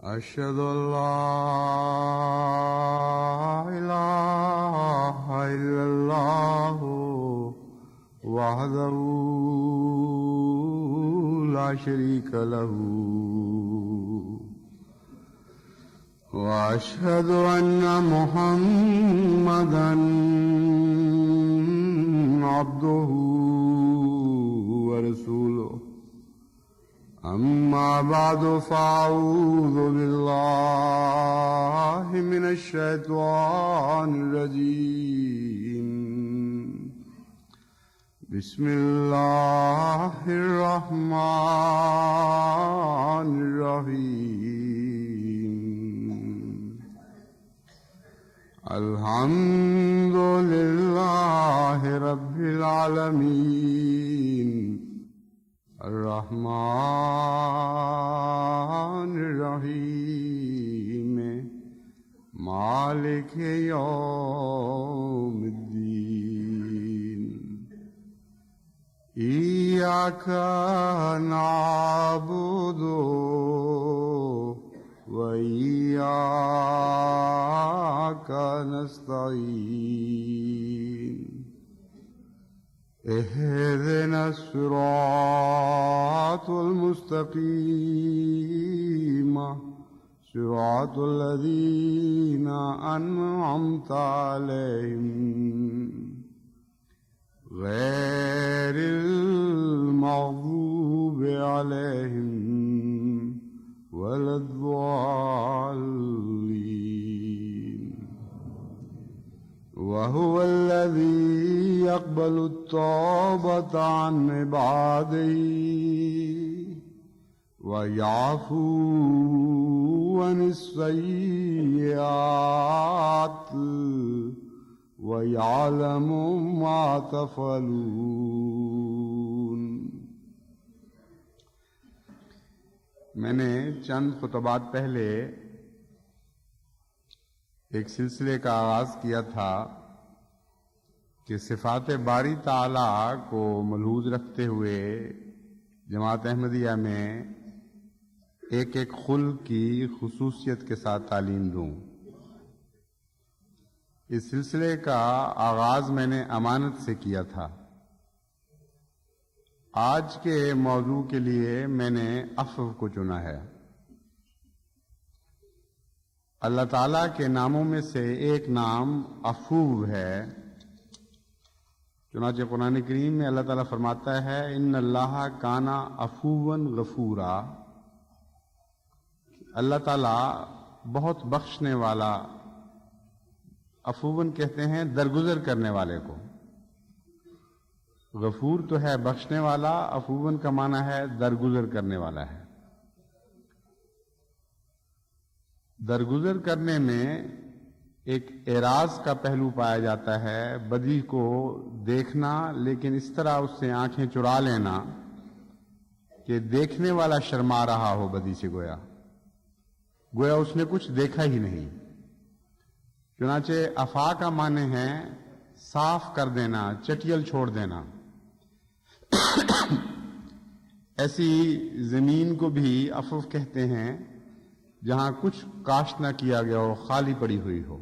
أشهد أن لا إله إلا الله وحده لا شريك له وأشهد أن محمدا عبده ورسوله أما بعد فأعوذ بالله من الشيطان الرجيم بسم الله الرحمن الرحيم الحمد لله رب العالمين الرحمن الرحيم مالك يوم الدين إياك نعبد وإياك نستعين اهدنا الصراط المستقيم صراط الذين أنعمت عليهم غير المغضوب عليهم ولا الضالين وهو الذي يقبل التوبة عن عباده ويعفو عن السيئات ويعلم ما تفعلون۔ میں نے چند خطبات پہلے ایک سلسلے کا آغاز کیا تھا کہ صفات باری تعالیٰ کو ملحوظ رکھتے ہوئے جماعت احمدیہ میں ایک ایک خلق کی خصوصیت کے ساتھ تعلیم دوں۔ اس سلسلے کا آغاز میں نے امانت سے کیا تھا۔ آج کے موضوع کے لیے میں نے عفو کو چنا ہے۔ اللہ تعالیٰ کے ناموں میں سے ایک نام عفو ہے۔ چنانچہ قرآن کریم میں اللہ تعالیٰ فرماتا ہے ان اللہ کان عفوا غفورا، اللہ تعالیٰ بہت بخشنے والا، عفوا کہتے ہیں درگزر کرنے والے کو، غفور تو ہے بخشنے والا، عفوا کا معنی ہے درگزر کرنے والا ہے۔ درگزر کرنے میں ایک اعراض کا پہلو پایا جاتا ہے، بدی کو دیکھنا لیکن اس طرح اس سے آنکھیں چرا لینا کہ دیکھنے والا شرما رہا ہو بدی سے، گویا اس نے کچھ دیکھا ہی نہیں۔ چنانچہ عفا کا معنی ہے صاف کر دینا، چٹیل چھوڑ دینا۔ ایسی زمین کو بھی عفو کہتے ہیں جہاں کچھ کاشت نہ کیا گیا ہو، خالی پڑی ہوئی ہو۔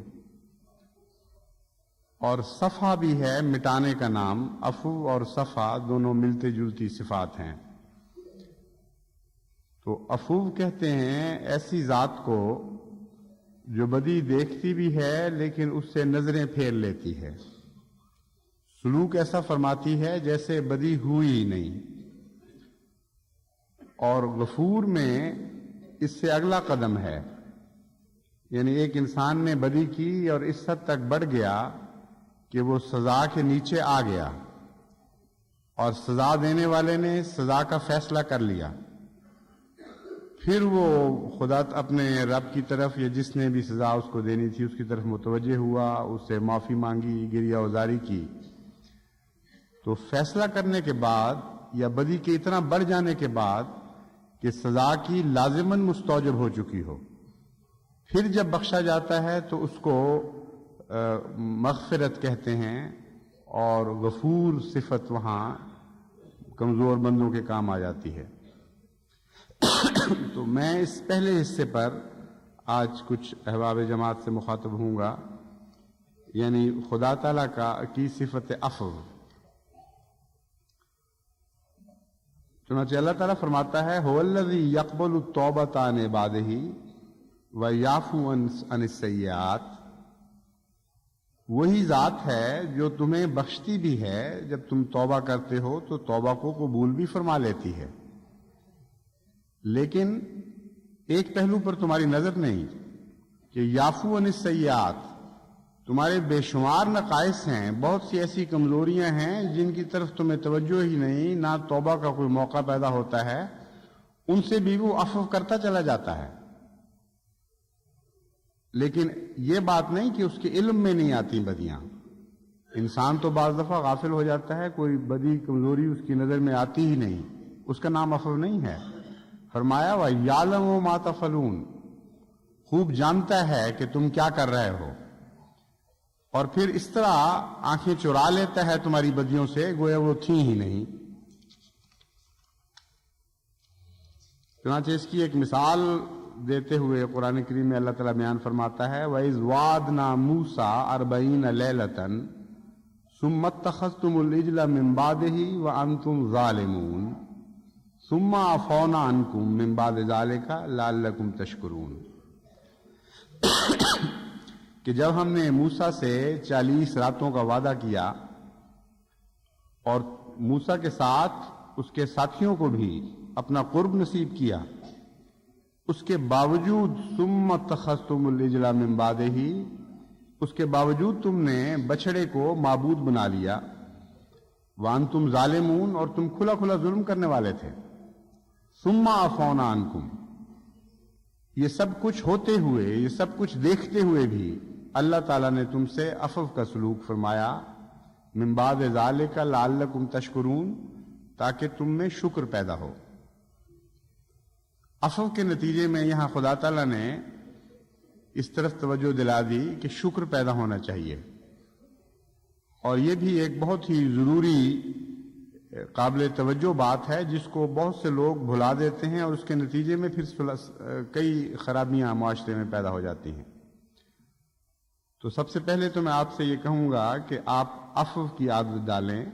اور صفا بھی ہے مٹانے کا نام۔ عفو اور صفا دونوں ملتے جلتی صفات ہیں۔ تو عفو کہتے ہیں ایسی ذات کو جو بدی دیکھتی بھی ہے لیکن اس سے نظریں پھیر لیتی ہے، سلوک ایسا فرماتی ہے جیسے بدی ہوئی ہی نہیں۔ اور غفور میں اس سے اگلا قدم ہے، یعنی ایک انسان نے بدی کی اور اس حد تک بڑھ گیا کہ وہ سزا کے نیچے آ گیا اور سزا دینے والے نے سزا کا فیصلہ کر لیا، پھر وہ خدا اپنے رب کی طرف یا جس نے بھی سزا اس کو دینی تھی اس کی طرف متوجہ ہوا، اس سے معافی مانگی، گریہ وزاری کی۔ تو فیصلہ کرنے کے بعد یا بدی کے اتنا بڑھ جانے کے بعد کہ سزا کی لازماً مستوجب ہو چکی ہو، پھر جب بخشا جاتا ہے تو اس کو مغفرت کہتے ہیں، اور غفور صفت وہاں کمزور بندوں کے کام آ جاتی ہے۔ تو میں اس پہلے حصے پر آج کچھ احباب جماعت سے مخاطب ہوں گا، یعنی خدا تعالیٰ کی صفت عفو۔ چنانچہ اللہ تعالیٰ فرماتا ہے هو الذی یقبل التوبۃ عن عبادہ ویعفو عن السیئات، وہی ذات ہے جو تمہیں بخشتی بھی ہے، جب تم توبہ کرتے ہو تو توبہ کو قبول بھی فرما لیتی ہے، لیکن ایک پہلو پر تمہاری نظر نہیں کہ یعفو عن السیئات، تمہارے بے شمار نقائص ہیں، بہت سی ایسی کمزوریاں ہیں جن کی طرف تمہیں توجہ ہی نہیں، نہ توبہ کا کوئی موقع پیدا ہوتا ہے، ان سے بھی وہ عفو کرتا چلا جاتا ہے۔ لیکن یہ بات نہیں کہ اس کے علم میں نہیں آتی بدیاں، انسان تو بعض دفعہ غافل ہو جاتا ہے، کوئی بدی کمزوری اس کی نظر میں آتی ہی نہیں، اس کا نام عفو نہیں ہے۔ فرمایا وَيَعْلَمُ مَا تَفْعَلُونَ، خوب جانتا ہے کہ تم کیا کر رہے ہو، اور پھر اس طرح آنکھیں چرا لیتا ہے تمہاری بدیوں سے، گویا وہ تھیں ہی نہیں۔ چنانچہ اس کی ایک مثال دیتے ہوئے قرآن کریم میں اللہ تعالیٰ بیان فرماتا ہے وَإِذْ وَعَدْنَا مُوسَىٰ 40 لَيْلَةً ثُمَّ اتَّخَذْتُمُ الْعِجْلَ مِن بَعْدِهِ وَأَنْتُمْ ظَالِمُونَ ثُمَّ عَفَوْنَا عَنْكُم مِّن بَعْدِ ذَلِكَ لَعَلَّكُمْ تَشْكُرُونَ، کہ جب ہم نے موسیٰ سے 40 راتوں کا وعدہ کیا اور موسیٰ کے ساتھ اس کے ساتھیوں کو بھی اپنا قرب نصیب کیا، اس کے باوجود ثم اتخذتم العجل من بعدہ، اس کے باوجود تم نے بچڑے کو معبود بنا لیا، وانتم ظالمون، اور تم کھلا کھلا ظلم کرنے والے تھے، ثم عفونا عنکم، یہ سب کچھ ہوتے ہوئے، یہ سب کچھ دیکھتے ہوئے بھی اللہ تعالیٰ نے تم سے عفو کا سلوک فرمایا، من بعد ذالک لعلکم تشکرون، تاکہ تم میں شکر پیدا ہو۔ عفو کے نتیجے میں یہاں خدا تعالیٰ نے اس طرف توجہ دلا دی کہ شکر پیدا ہونا چاہیے، اور یہ بھی ایک بہت ہی ضروری قابل توجہ بات ہے جس کو بہت سے لوگ بھلا دیتے ہیں، اور اس کے نتیجے میں پھر کئی خرابیاں معاشرے میں پیدا ہو جاتی ہیں۔ تو سب سے پہلے تو میں آپ سے یہ کہوں گا کہ آپ عفو کی عادت ڈالیں۔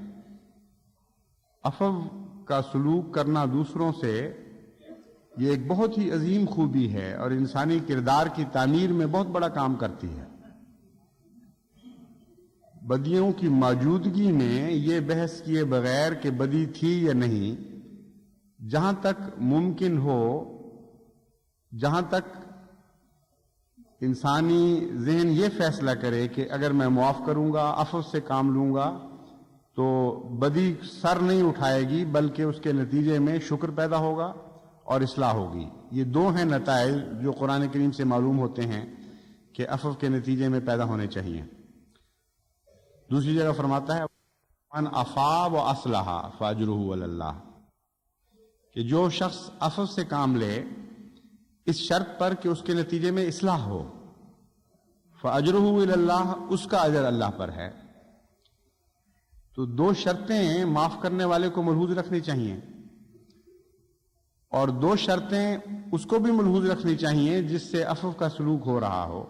عفو کا سلوک کرنا دوسروں سے یہ ایک بہت ہی عظیم خوبی ہے اور انسانی کردار کی تعمیر میں بہت بڑا کام کرتی ہے۔ بدیوں کی موجودگی میں یہ بحث کیے بغیر کہ بدی تھی یا نہیں، جہاں تک ممکن ہو، جہاں تک انسانی ذہن یہ فیصلہ کرے کہ اگر میں معاف کروں گا، عفو سے کام لوں گا، تو بدی سر نہیں اٹھائے گی، بلکہ اس کے نتیجے میں شکر پیدا ہوگا اور اصلاح ہوگی۔ یہ دو ہیں نتائج جو قرآن کریم سے معلوم ہوتے ہیں کہ عفو کے نتیجے میں پیدا ہونے چاہیے۔ دوسری جگہ فرماتا ہے من عفا و اصلح فاجرہ علی اللہ، کہ جو شخص عفو سے کام لے اس شرط پر کہ اس کے نتیجے میں اصلاح ہو، فاجرہ علی اللہ، اس کا اجر اللہ پر ہے۔ تو دو شرطیں معاف کرنے والے کو ملحوظ رکھنی چاہیے، اور دو شرطیں اس کو بھی ملحوظ رکھنی چاہیے جس سے عفو کا سلوک ہو رہا ہو۔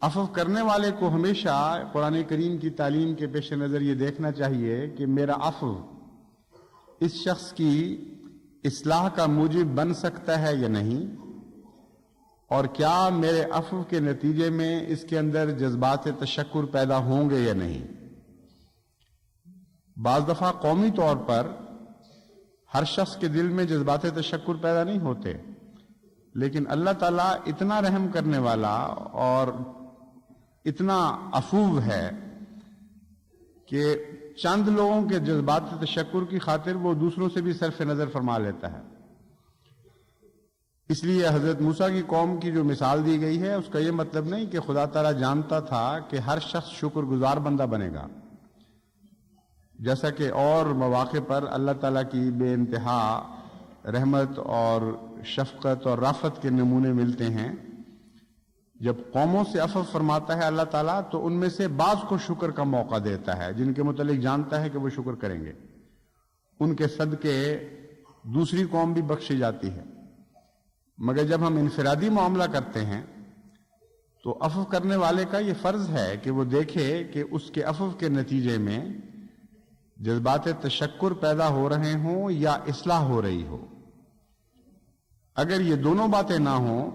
عفو کرنے والے کو ہمیشہ قرآن کریم کی تعلیم کے پیش نظر یہ دیکھنا چاہیے کہ میرا عفو اس شخص کی اصلاح کا موجب بن سکتا ہے یا نہیں، اور کیا میرے عفو کے نتیجے میں اس کے اندر جذبات تشکر پیدا ہوں گے یا نہیں۔ بعض دفعہ قومی طور پر ہر شخص کے دل میں جذبات تشکر پیدا نہیں ہوتے، لیکن اللہ تعالیٰ اتنا رحم کرنے والا اور اتنا عفو ہے کہ چند لوگوں کے جذبات تشکر کی خاطر وہ دوسروں سے بھی صرف نظر فرما لیتا ہے۔ اس لیے حضرت موسیٰ کی قوم کی جو مثال دی گئی ہے اس کا یہ مطلب نہیں کہ خدا تعالیٰ جانتا تھا کہ ہر شخص شکر گزار بندہ بنے گا، جیسا کہ اور مواقع پر اللہ تعالیٰ کی بے انتہا رحمت اور شفقت اور رافت کے نمونے ملتے ہیں۔ جب قوموں سے عفو فرماتا ہے اللہ تعالیٰ تو ان میں سے بعض کو شکر کا موقع دیتا ہے، جن کے متعلق جانتا ہے کہ وہ شکر کریں گے، ان کے صدقے دوسری قوم بھی بخشی جاتی ہے، مگر جب ہم انفرادی معاملہ کرتے ہیں تو عفو کرنے والے کا یہ فرض ہے کہ وہ دیکھے کہ اس کے عفو کے نتیجے میں جذبات تشکر پیدا ہو رہے ہوں یا اصلاح ہو رہی ہو۔ اگر یہ دونوں باتیں نہ ہوں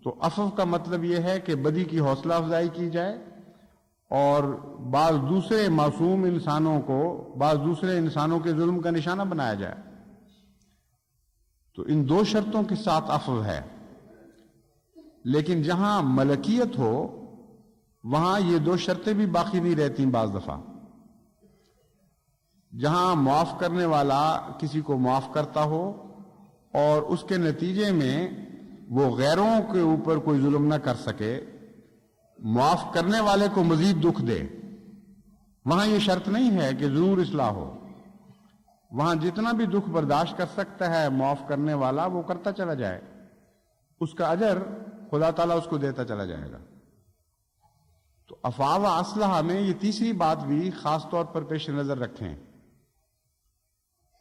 تو عفو کا مطلب یہ ہے کہ بدی کی حوصلہ افزائی کی جائے اور بعض دوسرے معصوم انسانوں کو بعض دوسرے انسانوں کے ظلم کا نشانہ بنایا جائے۔ تو ان دو شرطوں کے ساتھ عفو ہے، لیکن جہاں ملکیت ہو وہاں یہ دو شرطیں بھی باقی نہیں رہتی۔ بعض دفعہ جہاں معاف کرنے والا کسی کو معاف کرتا ہو اور اس کے نتیجے میں وہ غیروں کے اوپر کوئی ظلم نہ کر سکے، معاف کرنے والے کو مزید دکھ دے، وہاں یہ شرط نہیں ہے کہ ضرور اصلاح ہو۔ وہاں جتنا بھی دکھ برداشت کر سکتا ہے معاف کرنے والا وہ کرتا چلا جائے، اس کا اجر خدا تعالیٰ اس کو دیتا چلا جائے گا۔ تو عفا و اصلاح میں یہ تیسری بات بھی خاص طور پر پیش نظر رکھیں۔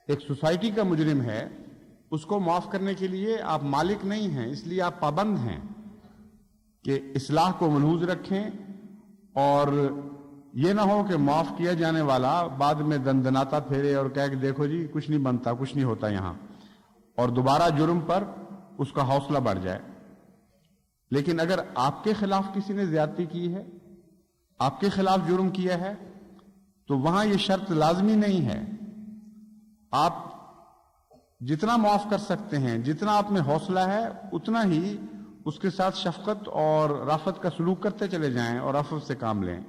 ایک سوسائٹی کا مجرم ہے، اس کو معاف کرنے کے لیے آپ مالک نہیں ہیں، اس لیے آپ پابند ہیں کہ اصلاح کو ملحوظ رکھیں، اور یہ نہ ہو کہ معاف کیا جانے والا بعد میں دندناتا پھیرے اور کہے کہ دیکھو جی کچھ نہیں بنتا، کچھ نہیں ہوتا یہاں، اور دوبارہ جرم پر اس کا حوصلہ بڑھ جائے۔ لیکن اگر آپ کے خلاف کسی نے زیادتی کی ہے، آپ کے خلاف جرم کیا ہے، تو وہاں یہ شرط لازمی نہیں ہے۔ آپ جتنا معاف کر سکتے ہیں، جتنا آپ میں حوصلہ ہے، اتنا ہی اس کے ساتھ شفقت اور رافت کا سلوک کرتے چلے جائیں اور عفو سے کام لیں۔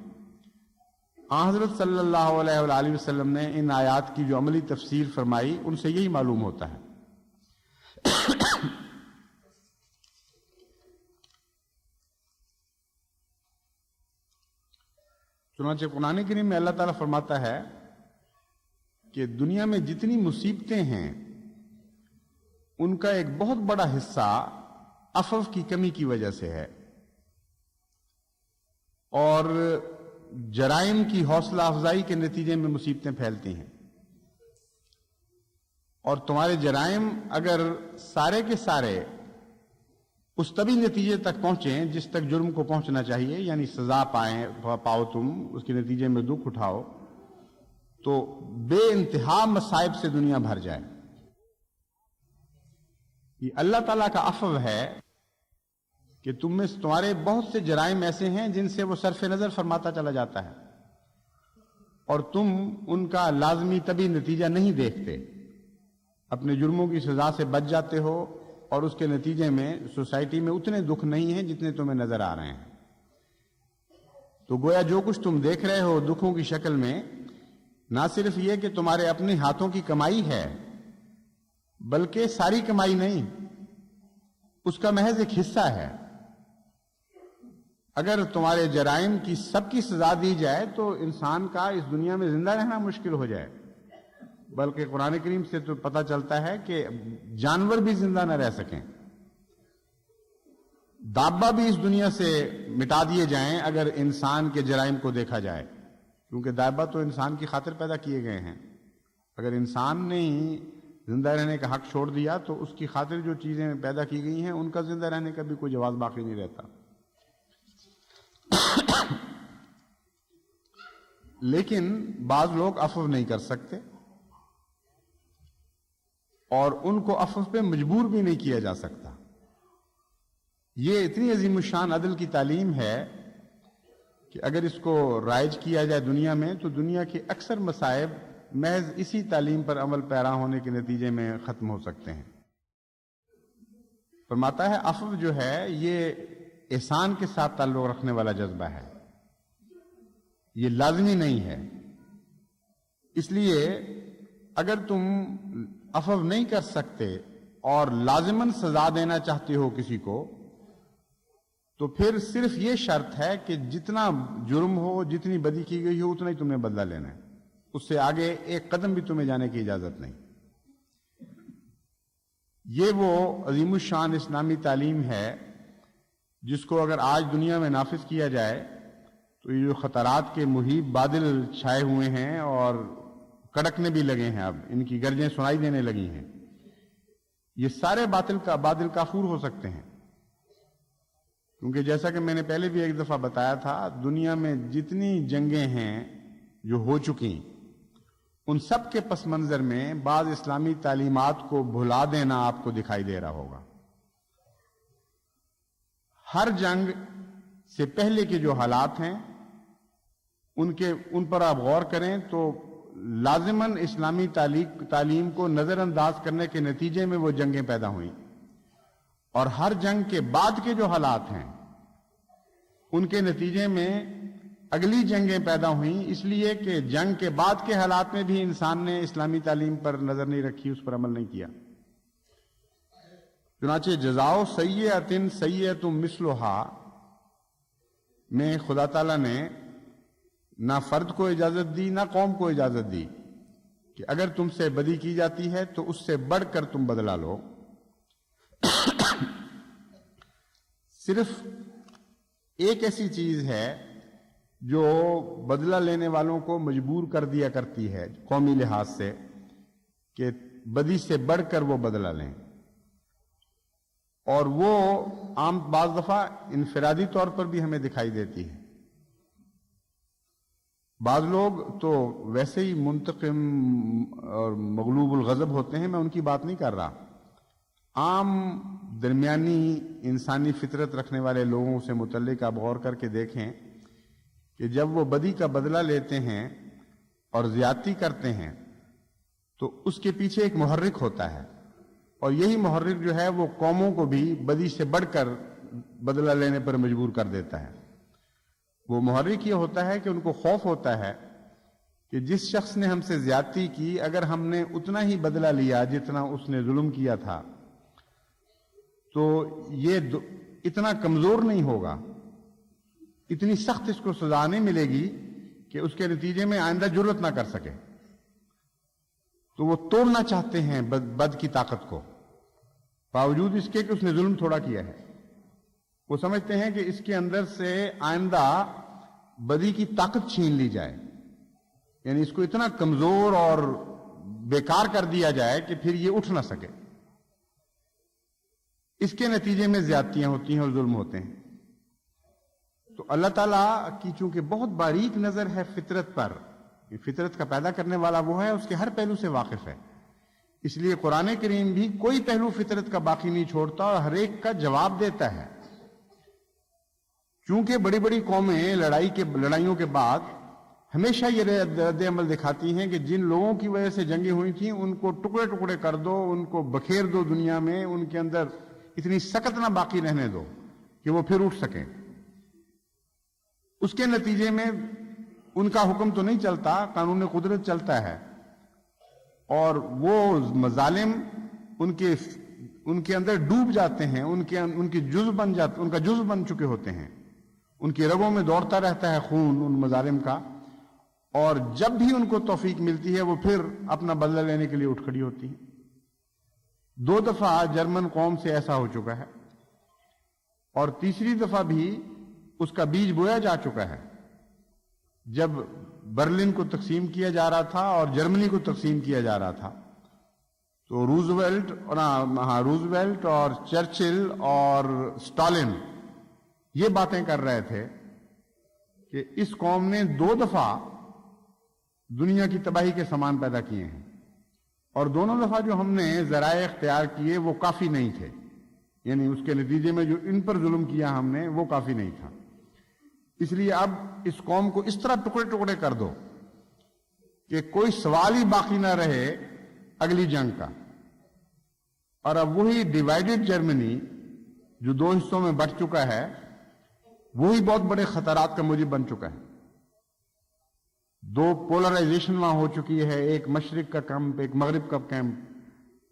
حضرت صلی اللہ علیہ وآلہ وسلم نے ان آیات کی جو عملی تفسیر فرمائی ان سے یہی معلوم ہوتا ہے۔ چنانچہ قرآن کریم میں اللہ تعالیٰ فرماتا ہے کہ دنیا میں جتنی مصیبتیں ہیں ان کا ایک بہت بڑا حصہ عفو کی کمی کی وجہ سے ہے، اور جرائم کی حوصلہ افزائی کے نتیجے میں مصیبتیں پھیلتی ہیں۔ اور تمہارے جرائم اگر سارے کے سارے اس طبی نتیجے تک پہنچیں جس تک جرم کو پہنچنا چاہیے، یعنی سزا پاؤ تم، اس کے نتیجے میں دکھ اٹھاؤ، تو بے انتہا مصائب سے دنیا بھر جائے۔ یہ اللہ تعالیٰ کا عفو ہے کہ تمہارے بہت سے جرائم ایسے ہیں جن سے وہ صرف نظر فرماتا چلا جاتا ہے، اور تم ان کا لازمی طبی نتیجہ نہیں دیکھتے، اپنے جرموں کی سزا سے بچ جاتے ہو، اور اس کے نتیجے میں سوسائٹی میں اتنے دکھ نہیں ہیں جتنے تمہیں نظر آ رہے ہیں۔ تو گویا جو کچھ تم دیکھ رہے ہو دکھوں کی شکل میں، نہ صرف یہ کہ تمہارے اپنے ہاتھوں کی کمائی ہے، بلکہ ساری کمائی نہیں، اس کا محض ایک حصہ ہے۔ اگر تمہارے جرائم کی سب کی سزا دی جائے تو انسان کا اس دنیا میں زندہ رہنا مشکل ہو جائے، بلکہ قرآن کریم سے تو پتہ چلتا ہے کہ جانور بھی زندہ نہ رہ سکیں، دابہ بھی اس دنیا سے مٹا دیے جائیں اگر انسان کے جرائم کو دیکھا جائے، کیونکہ دابہ تو انسان کی خاطر پیدا کیے گئے ہیں۔ اگر انسان نے ہی زندہ رہنے کا حق چھوڑ دیا تو اس کی خاطر جو چیزیں پیدا کی گئی ہیں ان کا زندہ رہنے کا بھی کوئی جواز باقی نہیں رہتا۔ لیکن بعض لوگ عفو نہیں کر سکتے، اور ان کو عفو پہ مجبور بھی نہیں کیا جا سکتا۔ یہ اتنی عظیم الشان عدل کی تعلیم ہے کہ اگر اس کو رائج کیا جائے دنیا میں تو دنیا کے اکثر مصائب محض اسی تعلیم پر عمل پیرا ہونے کے نتیجے میں ختم ہو سکتے ہیں۔ فرماتا ہے عفو جو ہے یہ احسان کے ساتھ تعلق رکھنے والا جذبہ ہے، یہ لازمی نہیں ہے۔ اس لیے اگر تم عفو نہیں کر سکتے اور لازماً سزا دینا چاہتے ہو کسی کو، تو پھر صرف یہ شرط ہے کہ جتنا جرم ہو، جتنی بدی کی گئی ہو، اتنا ہی تمہیں بدلہ لینا ہے، اس سے آگے ایک قدم بھی تمہیں جانے کی اجازت نہیں۔ یہ وہ عظیم الشان اسلامی تعلیم ہے جس کو اگر آج دنیا میں نافذ کیا جائے تو یہ جو خطرات کے محیط بادل چھائے ہوئے ہیں اور کڑکنے بھی لگے ہیں، اب ان کی گرجیں سنائی دینے لگی ہیں، یہ سارے باطل کافور ہو سکتے ہیں، کیونکہ جیسا کہ میں نے پہلے بھی ایک دفعہ بتایا تھا، دنیا میں جتنی جنگیں ہیں جو ہو چکی، ان سب کے پس منظر میں بعض اسلامی تعلیمات کو بھلا دینا آپ کو دکھائی دے رہا ہوگا۔ ہر جنگ سے پہلے کے جو حالات ہیں ان پر آپ غور کریں تو لازماً اسلامی تعلیم کو نظر انداز کرنے کے نتیجے میں وہ جنگیں پیدا ہوئیں، اور ہر جنگ کے بعد کے جو حالات ہیں ان کے نتیجے میں اگلی جنگیں پیدا ہوئیں، اس لیے کہ جنگ کے بعد کے حالات میں بھی انسان نے اسلامی تعلیم پر نظر نہیں رکھی، اس پر عمل نہیں کیا۔ چنانچہ جزاؤ سیئۃ سیئۃ مثلھا میں خدا تعالیٰ نے نہ فرد کو اجازت دی نہ قوم کو اجازت دی کہ اگر تم سے بدی کی جاتی ہے تو اس سے بڑھ کر تم بدلہ لو۔ صرف ایک ایسی چیز ہے جو بدلہ لینے والوں کو مجبور کر دیا کرتی ہے قومی لحاظ سے کہ بدی سے بڑھ کر وہ بدلہ لیں، اور وہ عام بعض دفعہ انفرادی طور پر بھی ہمیں دکھائی دیتی ہے۔ بعض لوگ تو ویسے ہی منتقم اور مغلوب الغضب ہوتے ہیں، میں ان کی بات نہیں کر رہا، عام درمیانی انسانی فطرت رکھنے والے لوگوں سے متعلق آپ غور کر کے دیکھیں کہ جب وہ بدی کا بدلہ لیتے ہیں اور زیادتی کرتے ہیں تو اس کے پیچھے ایک محرک ہوتا ہے، اور یہی محرک جو ہے وہ قوموں کو بھی بدی سے بڑھ کر بدلہ لینے پر مجبور کر دیتا ہے۔ وہ محرک یہ ہوتا ہے کہ ان کو خوف ہوتا ہے کہ جس شخص نے ہم سے زیادتی کی، اگر ہم نے اتنا ہی بدلہ لیا جتنا اس نے ظلم کیا تھا تو یہ اتنا کمزور نہیں ہوگا، اتنی سخت اس کو سزا نہیں ملے گی کہ اس کے نتیجے میں آئندہ جرأت نہ کر سکے۔ تو وہ توڑنا چاہتے ہیں بد کی طاقت کو، باوجود اس کے کہ اس نے ظلم تھوڑا کیا ہے۔ وہ سمجھتے ہیں کہ اس کے اندر سے آئندہ بدی کی طاقت چھین لی جائے، یعنی اس کو اتنا کمزور اور بیکار کر دیا جائے کہ پھر یہ اٹھ نہ سکے۔ اس کے نتیجے میں زیادتیاں ہوتی ہیں اور ظلم ہوتے ہیں۔ تو اللہ تعالیٰ کی چونکہ بہت باریک نظر ہے فطرت پر، فطرت کا پیدا کرنے والا وہ ہے، اس کے ہر پہلو سے واقف ہے، اس لیے قرآن کریم بھی کوئی پہلو فطرت کا باقی نہیں چھوڑتا اور ہر ایک کا جواب دیتا ہے۔ چونکہ بڑی بڑی قومیں لڑائیوں کے بعد ہمیشہ یہ رد عمل دکھاتی ہیں کہ جن لوگوں کی وجہ سے جنگیں ہوئی تھیں ان کو ٹکڑے ٹکڑے کر دو، ان کو بکھیر دو دنیا میں، ان کے اندر اتنی سکت نہ باقی رہنے دو کہ وہ پھر اٹھ سکیں۔ اس کے نتیجے میں ان کا حکم تو نہیں چلتا، قانون قدرت چلتا ہے، اور وہ مظالم ان کے اندر ڈوب جاتے ہیں، ان کا جزو بن چکے ہوتے ہیں، ان کی رگوں میں دوڑتا رہتا ہے خون ان مظالم کا، اور جب بھی ان کو توفیق ملتی ہے وہ پھر اپنا بدلہ لینے کے لیے اٹھ کھڑی ہوتی ہیں۔ 2 دفعہ جرمن قوم سے ایسا ہو چکا ہے، اور تیسری دفعہ بھی اس کا بیج بویا جا چکا ہے، جب برلن کو تقسیم کیا جا رہا تھا اور جرمنی کو تقسیم کیا جا رہا تھا، تو روزویلٹ اور چرچل اور سٹالن یہ باتیں کر رہے تھے کہ اس قوم نے 2 دفعہ دنیا کی تباہی کے سامان پیدا کیے ہیں، اور دونوں دفعہ جو ہم نے ذرائع اختیار کیے وہ کافی نہیں تھے، یعنی اس کے نتیجے میں جو ان پر ظلم کیا ہم نے وہ کافی نہیں تھا۔ اس لیے اب اس قوم کو اس طرح ٹکڑے ٹکڑے کر دو کہ کوئی سوال ہی باقی نہ رہے اگلی جنگ کا، اور اب وہی ڈیوائیڈڈ جرمنی جو 2 حصوں میں بٹ چکا ہے وہی بہت بڑے خطرات کا موجب بن چکا ہے۔ 2 پولرائزیشن وہاں ہو چکی ہے، ایک مشرق کا کیمپ ایک مغرب کا کیمپ،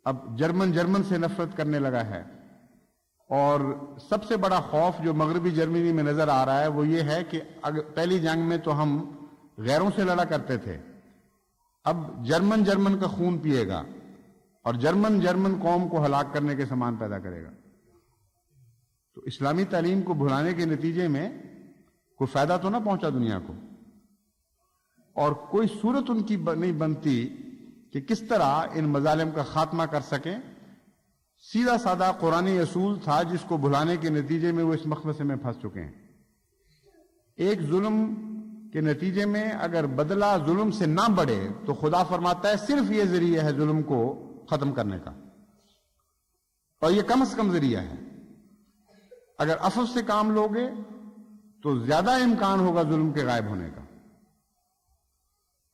اب جرمن سے نفرت کرنے لگا ہے، اور سب سے بڑا خوف جو مغربی جرمنی میں نظر آ رہا ہے وہ یہ ہے کہ پہلی جنگ میں تو ہم غیروں سے لڑا کرتے تھے، اب جرمن کا خون پیے گا اور جرمن قوم کو ہلاک کرنے کے سامان پیدا کرے گا۔ تو اسلامی تعلیم کو بھلانے کے نتیجے میں کوئی فائدہ تو نہ پہنچا دنیا کو، اور کوئی صورت ان کی نہیں بنتی کہ کس طرح ان مظالم کا خاتمہ کر سکیں، سیدھا سادہ قرآنی اصول تھا جس کو بھلانے کے نتیجے میں وہ اس مخمصے میں پھنس چکے ہیں۔ ایک ظلم کے نتیجے میں اگر بدلہ ظلم سے نہ بڑھے تو خدا فرماتا ہے صرف یہ ذریعہ ہے ظلم کو ختم کرنے کا، اور یہ کم از کم ذریعہ ہے۔ اگر عفو سے کام لوگے تو زیادہ امکان ہوگا ظلم کے غائب ہونے کا۔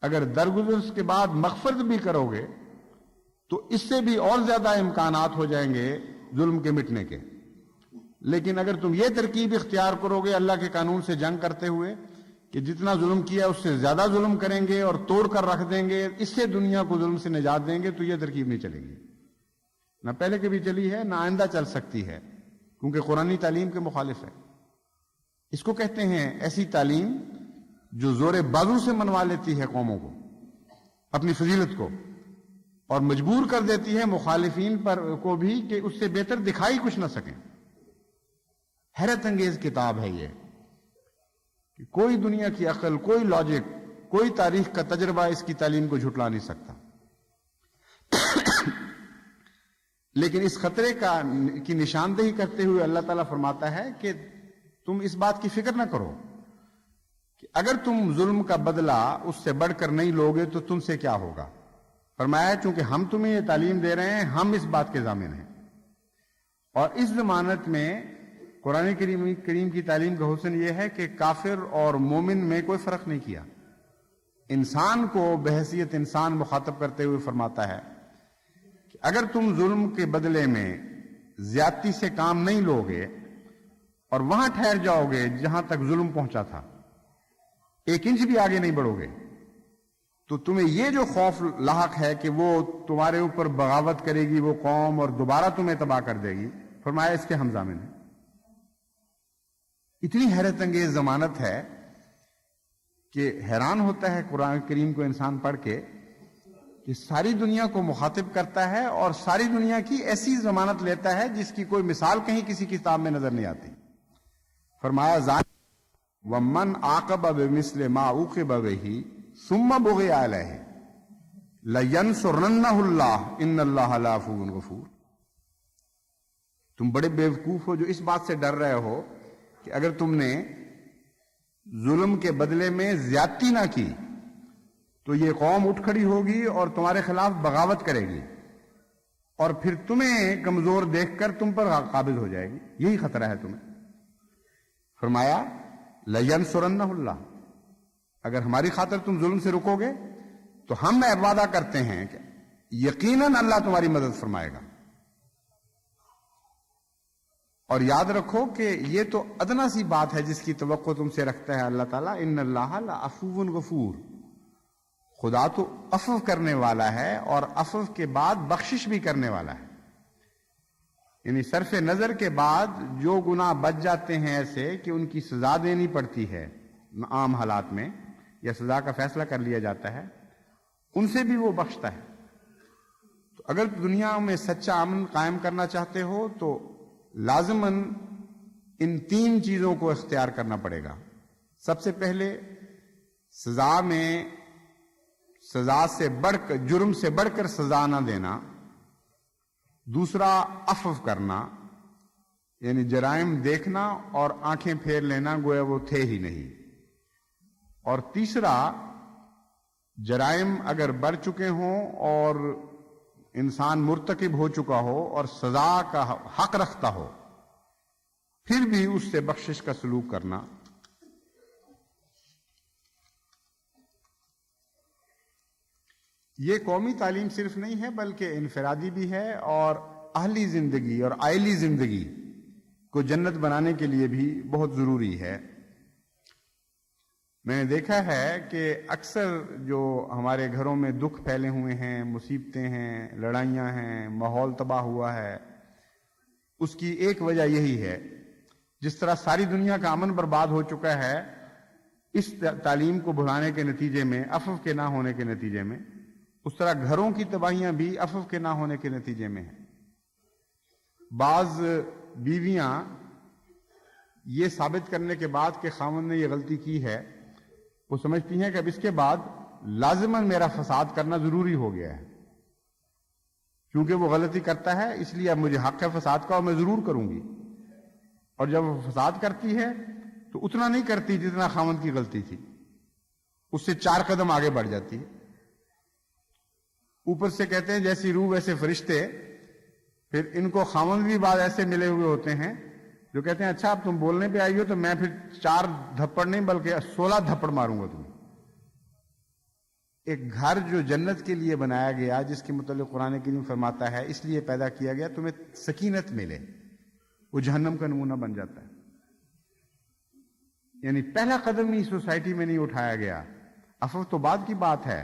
اگر درگزر کے بعد مغفرت بھی کرو گے تو اس سے بھی اور زیادہ امکانات ہو جائیں گے ظلم کے مٹنے کے۔ لیکن اگر تم یہ ترکیب اختیار کرو گے اللہ کے قانون سے جنگ کرتے ہوئے کہ جتنا ظلم کیا اس سے زیادہ ظلم کریں گے اور توڑ کر رکھ دیں گے، اس سے دنیا کو ظلم سے نجات دیں گے، تو یہ ترکیب نہیں چلے گی، نہ پہلے کبھی چلی ہے نہ آئندہ چل سکتی ہے، کیونکہ قرآنی تعلیم کے مخالف ہے۔ اس کو کہتے ہیں ایسی تعلیم جو زور بازو سے منوا لیتی ہے قوموں کو اپنی فضیلت کو، اور مجبور کر دیتی ہے مخالفین پر کو بھی کہ اس سے بہتر دکھائی کچھ نہ سکیں۔ حیرت انگیز کتاب ہے یہ کہ کوئی دنیا کی عقل، کوئی لاجک، کوئی تاریخ کا تجربہ اس کی تعلیم کو جھٹلا نہیں سکتا۔ لیکن اس خطرے کی نشاندہی کرتے ہوئے اللہ تعالیٰ فرماتا ہے کہ تم اس بات کی فکر نہ کرو کہ اگر تم ظلم کا بدلہ اس سے بڑھ کر نہیں لوگے تو تم سے کیا ہوگا۔ فرمایا چونکہ ہم تمہیں یہ تعلیم دے رہے ہیں، ہم اس بات کے ضامن ہیں۔ اور اس ضمانت میں قرآن کریم کی تعلیم کا حسن یہ ہے کہ کافر اور مومن میں کوئی فرق نہیں کیا۔ انسان کو بحیثیت انسان مخاطب کرتے ہوئے فرماتا ہے کہ اگر تم ظلم کے بدلے میں زیادتی سے کام نہیں لوگے اور وہاں ٹھہر جاؤ گے جہاں تک ظلم پہنچا تھا، 1 انچ بھی آگے نہیں بڑھو گے، تو تمہیں یہ جو خوف لاحق ہے کہ وہ تمہارے اوپر بغاوت کرے گی وہ قوم اور دوبارہ تمہیں تباہ کر دے گی، فرمایا اس کے ہم ضامن ہیں۔ اتنی حیرت انگیز ضمانت ہے کہ حیران ہوتا ہے قرآن کریم کو انسان پڑھ کے کہ ساری دنیا کو مخاطب کرتا ہے اور ساری دنیا کی ایسی ضمانت لیتا ہے جس کی کوئی مثال کہیں کسی کتاب میں نظر نہیں آتی۔ فرمایا وَمَنْ عَاقَبَ بِمِثْلِ مَا عُوقِبَ بِهِ ثُمَّ بُغِيَ عَلَيْهِ لَيَنْصُرَنَّهُ اللَّهُ إِنَّ اللَّهَ لَعَفُوٌّ غَفُورٌ۔ تم بڑے بیوقوف ہو جو اس بات سے ڈر رہے ہو کہ اگر تم نے ظلم کے بدلے میں زیادتی نہ کی تو یہ قوم اٹھ کھڑی ہوگی اور تمہارے خلاف بغاوت کرے گی اور پھر تمہیں کمزور دیکھ کر تم پر قابض ہو جائے گی، یہی خطرہ ہے تمہیں۔ فرمایا لَيَنْصُرَنَّهُ اللَّهُ، اگر ہماری خاطر تم ظلم سے رکو گے تو ہم وعدہ کرتے ہیں کہ یقیناً اللہ تمہاری مدد فرمائے گا۔ اور یاد رکھو کہ یہ تو ادنا سی بات ہے جس کی توقع تم سے رکھتا ہے اللہ تعالیٰ، ان اللہ لعفو غفور، خدا تو عفو کرنے والا ہے اور عفو کے بعد بخشش بھی کرنے والا ہے۔ یعنی صرف نظر کے بعد جو گناہ بچ جاتے ہیں ایسے کہ ان کی سزا دینی پڑتی ہے عام حالات میں یا سزا کا فیصلہ کر لیا جاتا ہے، ان سے بھی وہ بخشتا ہے۔ تو اگر دنیا میں سچا امن قائم کرنا چاہتے ہو تو لازماً ان 3 چیزوں کو اختیار کرنا پڑے گا۔ سب سے پہلے سزا سے بڑھ کر، جرم سے بڑھ کر سزا نہ دینا۔ دوسرا عفو کرنا، یعنی جرائم دیکھنا اور آنکھیں پھیر لینا گویا وہ تھے ہی نہیں۔ اور تیسرا، جرائم اگر بڑھ چکے ہوں اور انسان مرتکب ہو چکا ہو اور سزا کا حق رکھتا ہو، پھر بھی اس سے بخشش کا سلوک کرنا۔ یہ قومی تعلیم صرف نہیں ہے بلکہ انفرادی بھی ہے، اور اہلی زندگی اور عائلی زندگی کو جنت بنانے کے لیے بھی بہت ضروری ہے۔ میں نے دیکھا ہے کہ اکثر جو ہمارے گھروں میں دکھ پھیلے ہوئے ہیں، مصیبتیں ہیں، لڑائیاں ہیں، ماحول تباہ ہوا ہے، اس کی ایک وجہ یہی ہے۔ جس طرح ساری دنیا کا امن برباد ہو چکا ہے اس تعلیم کو بھلانے کے نتیجے میں، عفو کے نہ ہونے کے نتیجے میں، اس طرح گھروں کی تباہیاں بھی عفو کے نہ ہونے کے نتیجے میں ہیں۔ بعض بیویاں یہ ثابت کرنے کے بعد کہ خاوند نے یہ غلطی کی ہے، وہ سمجھتی ہیں کہ اب اس کے بعد لازماً میرا فساد کرنا ضروری ہو گیا ہے، کیونکہ وہ غلطی کرتا ہے اس لیے اب مجھے حق ہے فساد کا اور میں ضرور کروں گی. اور جب وہ فساد کرتی ہے تو اتنا نہیں کرتی جتنا خاوند کی غلطی تھی، اس سے 4 قدم آگے بڑھ جاتی ہے. اوپر سے کہتے ہیں جیسی روح ویسے فرشتے. پھر ان کو خاوند بھی بعد ایسے ملے ہوئے ہوتے ہیں جو کہتے ہیں اچھا اب تم بولنے پہ آئی ہو تو میں پھر 4 دھپڑ نہیں بلکہ 16 دھپڑ ماروں گا تمہیں. ایک گھر جو جنت کے لیے بنایا گیا، جس کے متعلق قرآن کریم فرماتا ہے اس لیے پیدا کیا گیا تمہیں سکینت ملے، وہ جہنم کا نمونہ بن جاتا ہے. یعنی پہلا قدم ہی سوسائٹی میں نہیں اٹھایا گیا. عفو تو بعد کی بات ہے.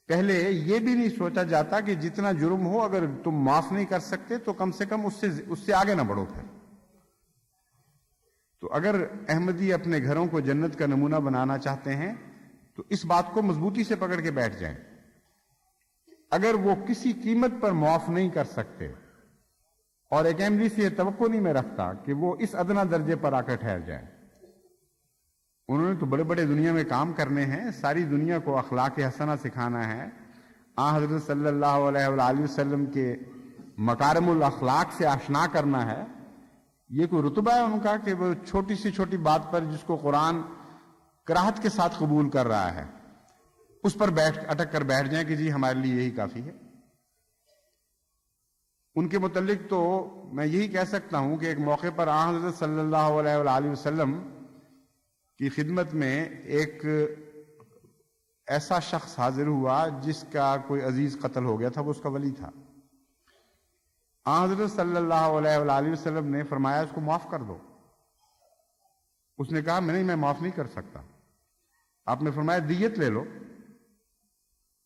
پہلے یہ بھی نہیں سوچا جاتا کہ جتنا جرم ہو اگر تم معاف نہیں کر سکتے تو کم سے کم اس سے آگے نہ بڑھو. پھر تو اگر احمدی اپنے گھروں کو جنت کا نمونہ بنانا چاہتے ہیں تو اس بات کو مضبوطی سے پکڑ کے بیٹھ جائیں. اگر وہ کسی قیمت پر معاف نہیں کر سکتے، اور ایک احمدی سے یہ توقع نہیں میں رکھتا کہ وہ اس ادنا درجے پر آ کر ٹھہر جائے. انہوں نے تو بڑے بڑے دنیا میں کام کرنے ہیں، ساری دنیا کو اخلاق حسنہ سکھانا ہے، حضرت صلی اللہ علیہ وآلہ وسلم کے مکارم الاخلاق سے آشنا کرنا ہے. یہ کوئی رتبہ ہے ان کا کہ وہ چھوٹی سی چھوٹی بات پر جس کو قرآن کراہت کے ساتھ قبول کر رہا ہے اس پر اٹک کر بیٹھ جائیں کہ جی ہمارے لیے یہی کافی ہے. ان کے متعلق تو میں یہی کہہ سکتا ہوں کہ ایک موقع پر حضرت صلی اللہ علیہ وآلہ وسلم کی خدمت میں ایک ایسا شخص حاضر ہوا جس کا کوئی عزیز قتل ہو گیا تھا، وہ اس کا ولی تھا. حضرت صلی اللہ علیہ وآلہ وسلم نے فرمایا اس کو معاف کر دو. اس نے کہا میں معاف نہیں کر سکتا. آپ نے فرمایا دیت لے لو.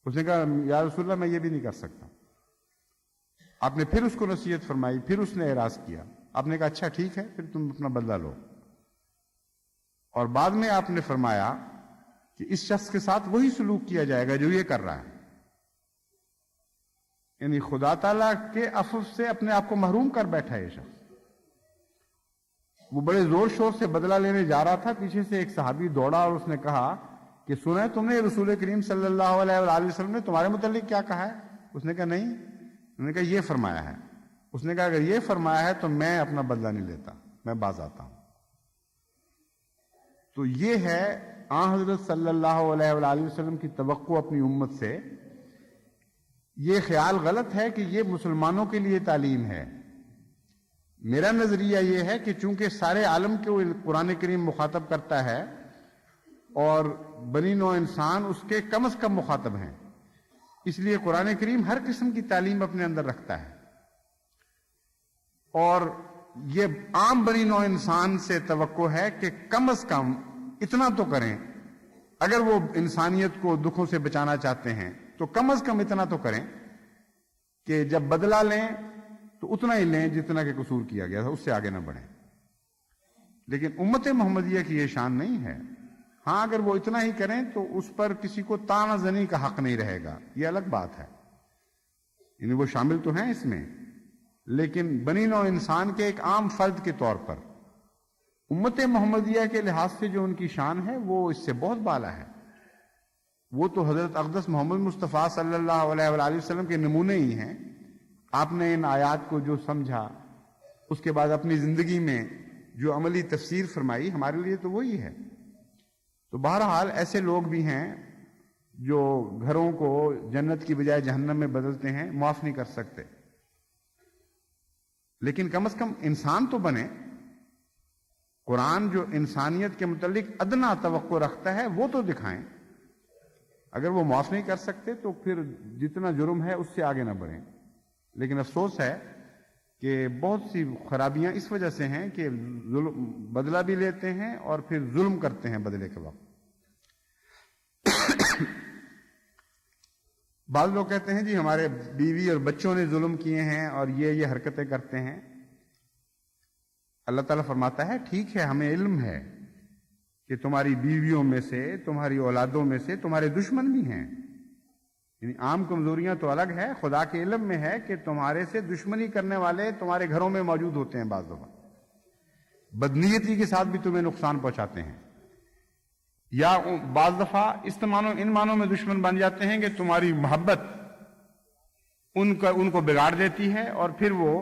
اس نے کہا یا رسول اللہ میں یہ بھی نہیں کر سکتا. آپ نے پھر اس کو نصیحت فرمائی، پھر اس نے اعراض کیا. آپ نے کہا اچھا ٹھیک ہے پھر تم اپنا بدلہ لو. اور بعد میں آپ نے فرمایا کہ اس شخص کے ساتھ وہی سلوک کیا جائے گا جو یہ کر رہا ہے. یعنی خدا تعالیٰ کے عفو سے اپنے آپ کو محروم کر بیٹھا ہے یہ شخص. وہ بڑے زور شور سے بدلہ لینے جا رہا تھا، پیچھے سے ایک صحابی دوڑا اور اس نے کہا کہ سنا ہے تم نے رسول کریم صلی اللہ علیہ وآلہ وسلم نے تمہارے متعلق کیا کہا ہے؟ اس نے کہا نہیں. انہوں نے کہا یہ فرمایا ہے. اس نے کہا اگر یہ فرمایا ہے تو میں اپنا بدلہ نہیں لیتا، میں باز آتا ہوں. تو یہ ہے حضرت صلی اللہ علیہ وآلہ وسلم کی توقع اپنی امت سے. یہ خیال غلط ہے کہ یہ مسلمانوں کے لیے تعلیم ہے. میرا نظریہ یہ ہے کہ چونکہ سارے عالم کو قرآن کریم مخاطب کرتا ہے اور بنی نوع انسان اس کے کم از کم مخاطب ہیں، اس لیے قرآن کریم ہر قسم کی تعلیم اپنے اندر رکھتا ہے. اور یہ عام بنی نوع انسان سے توقع ہے کہ کم از کم اتنا تو کریں. اگر وہ انسانیت کو دکھوں سے بچانا چاہتے ہیں تو کم از کم اتنا تو کریں کہ جب بدلہ لیں تو اتنا ہی لیں جتنا کہ قصور کیا گیا تھا، اس سے آگے نہ بڑھیں. لیکن امت محمدیہ کی یہ شان نہیں ہے. ہاں اگر وہ اتنا ہی کریں تو اس پر کسی کو طعنہ زنی کا حق نہیں رہے گا، یہ الگ بات ہے. یعنی وہ شامل تو ہیں اس میں، لیکن بنی نوع انسان کے ایک عام فرد کے طور پر امت محمدیہ کے لحاظ سے جو ان کی شان ہے وہ اس سے بہت بالا ہے. وہ تو حضرت اقدس محمد مصطفیٰ صلی اللہ علیہ وآلہ وسلم کے نمونے ہی ہیں. آپ نے ان آیات کو جو سمجھا اس کے بعد اپنی زندگی میں جو عملی تفسیر فرمائی ہمارے لیے تو وہی ہے. تو بہرحال ایسے لوگ بھی ہیں جو گھروں کو جنت کی بجائے جہنم میں بدلتے ہیں، معاف نہیں کر سکتے. لیکن کم از کم انسان تو بنے. قرآن جو انسانیت کے متعلق ادنا توقع رکھتا ہے وہ تو دکھائیں. اگر وہ معاف نہیں کر سکتے تو پھر جتنا جرم ہے اس سے آگے نہ بڑھیں. لیکن افسوس ہے کہ بہت سی خرابیاں اس وجہ سے ہیں کہ بدلہ بھی لیتے ہیں اور پھر ظلم کرتے ہیں بدلے کے وقت. بعض لوگ کہتے ہیں جی ہمارے بیوی اور بچوں نے ظلم کیے ہیں اور یہ حرکتیں کرتے ہیں. اللہ تعالیٰ فرماتا ہے ٹھیک ہے ہمیں علم ہے کہ تمہاری بیویوں میں سے تمہاری اولادوں میں سے تمہارے دشمن بھی ہیں. یعنی عام کمزوریاں تو الگ ہے، خدا کے علم میں ہے کہ تمہارے سے دشمنی کرنے والے تمہارے گھروں میں موجود ہوتے ہیں. بعض دفعہ بدنیتی کے ساتھ بھی تمہیں نقصان پہنچاتے ہیں، یا بعض دفعہ ان معنوں میں دشمن بن جاتے ہیں کہ تمہاری محبت ان کو بگاڑ دیتی ہے اور پھر وہ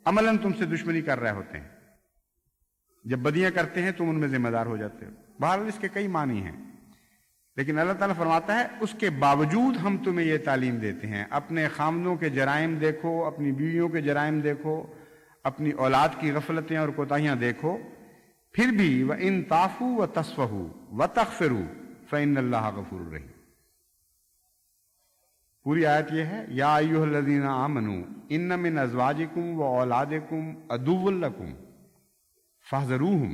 عملاً تم سے دشمنی کر رہے ہوتے ہیں. جب بدیاں کرتے ہیں تم ان میں ذمہ دار ہو جاتے ہو. بہرحال اس کے کئی معنی ہیں، لیکن اللہ تعالیٰ فرماتا ہے اس کے باوجود ہم تمہیں یہ تعلیم دیتے ہیں. اپنے خامدوں کے جرائم دیکھو، اپنی بیویوں کے جرائم دیکھو، اپنی اولاد کی غفلتیں اور کوتاہیاں دیکھو، پھر بھی وَإِن تَعْفُوا وَتَصْفَحُوا وَتَغْفِرُوا فَإِنَّ اللَّهَ غَفُورٌ رَحِيمٌ. پوری آیت یہ ہے، یا ایھا الذین آمنوا ان من ازواجکم واولادکم عدو لکم فاحذروہم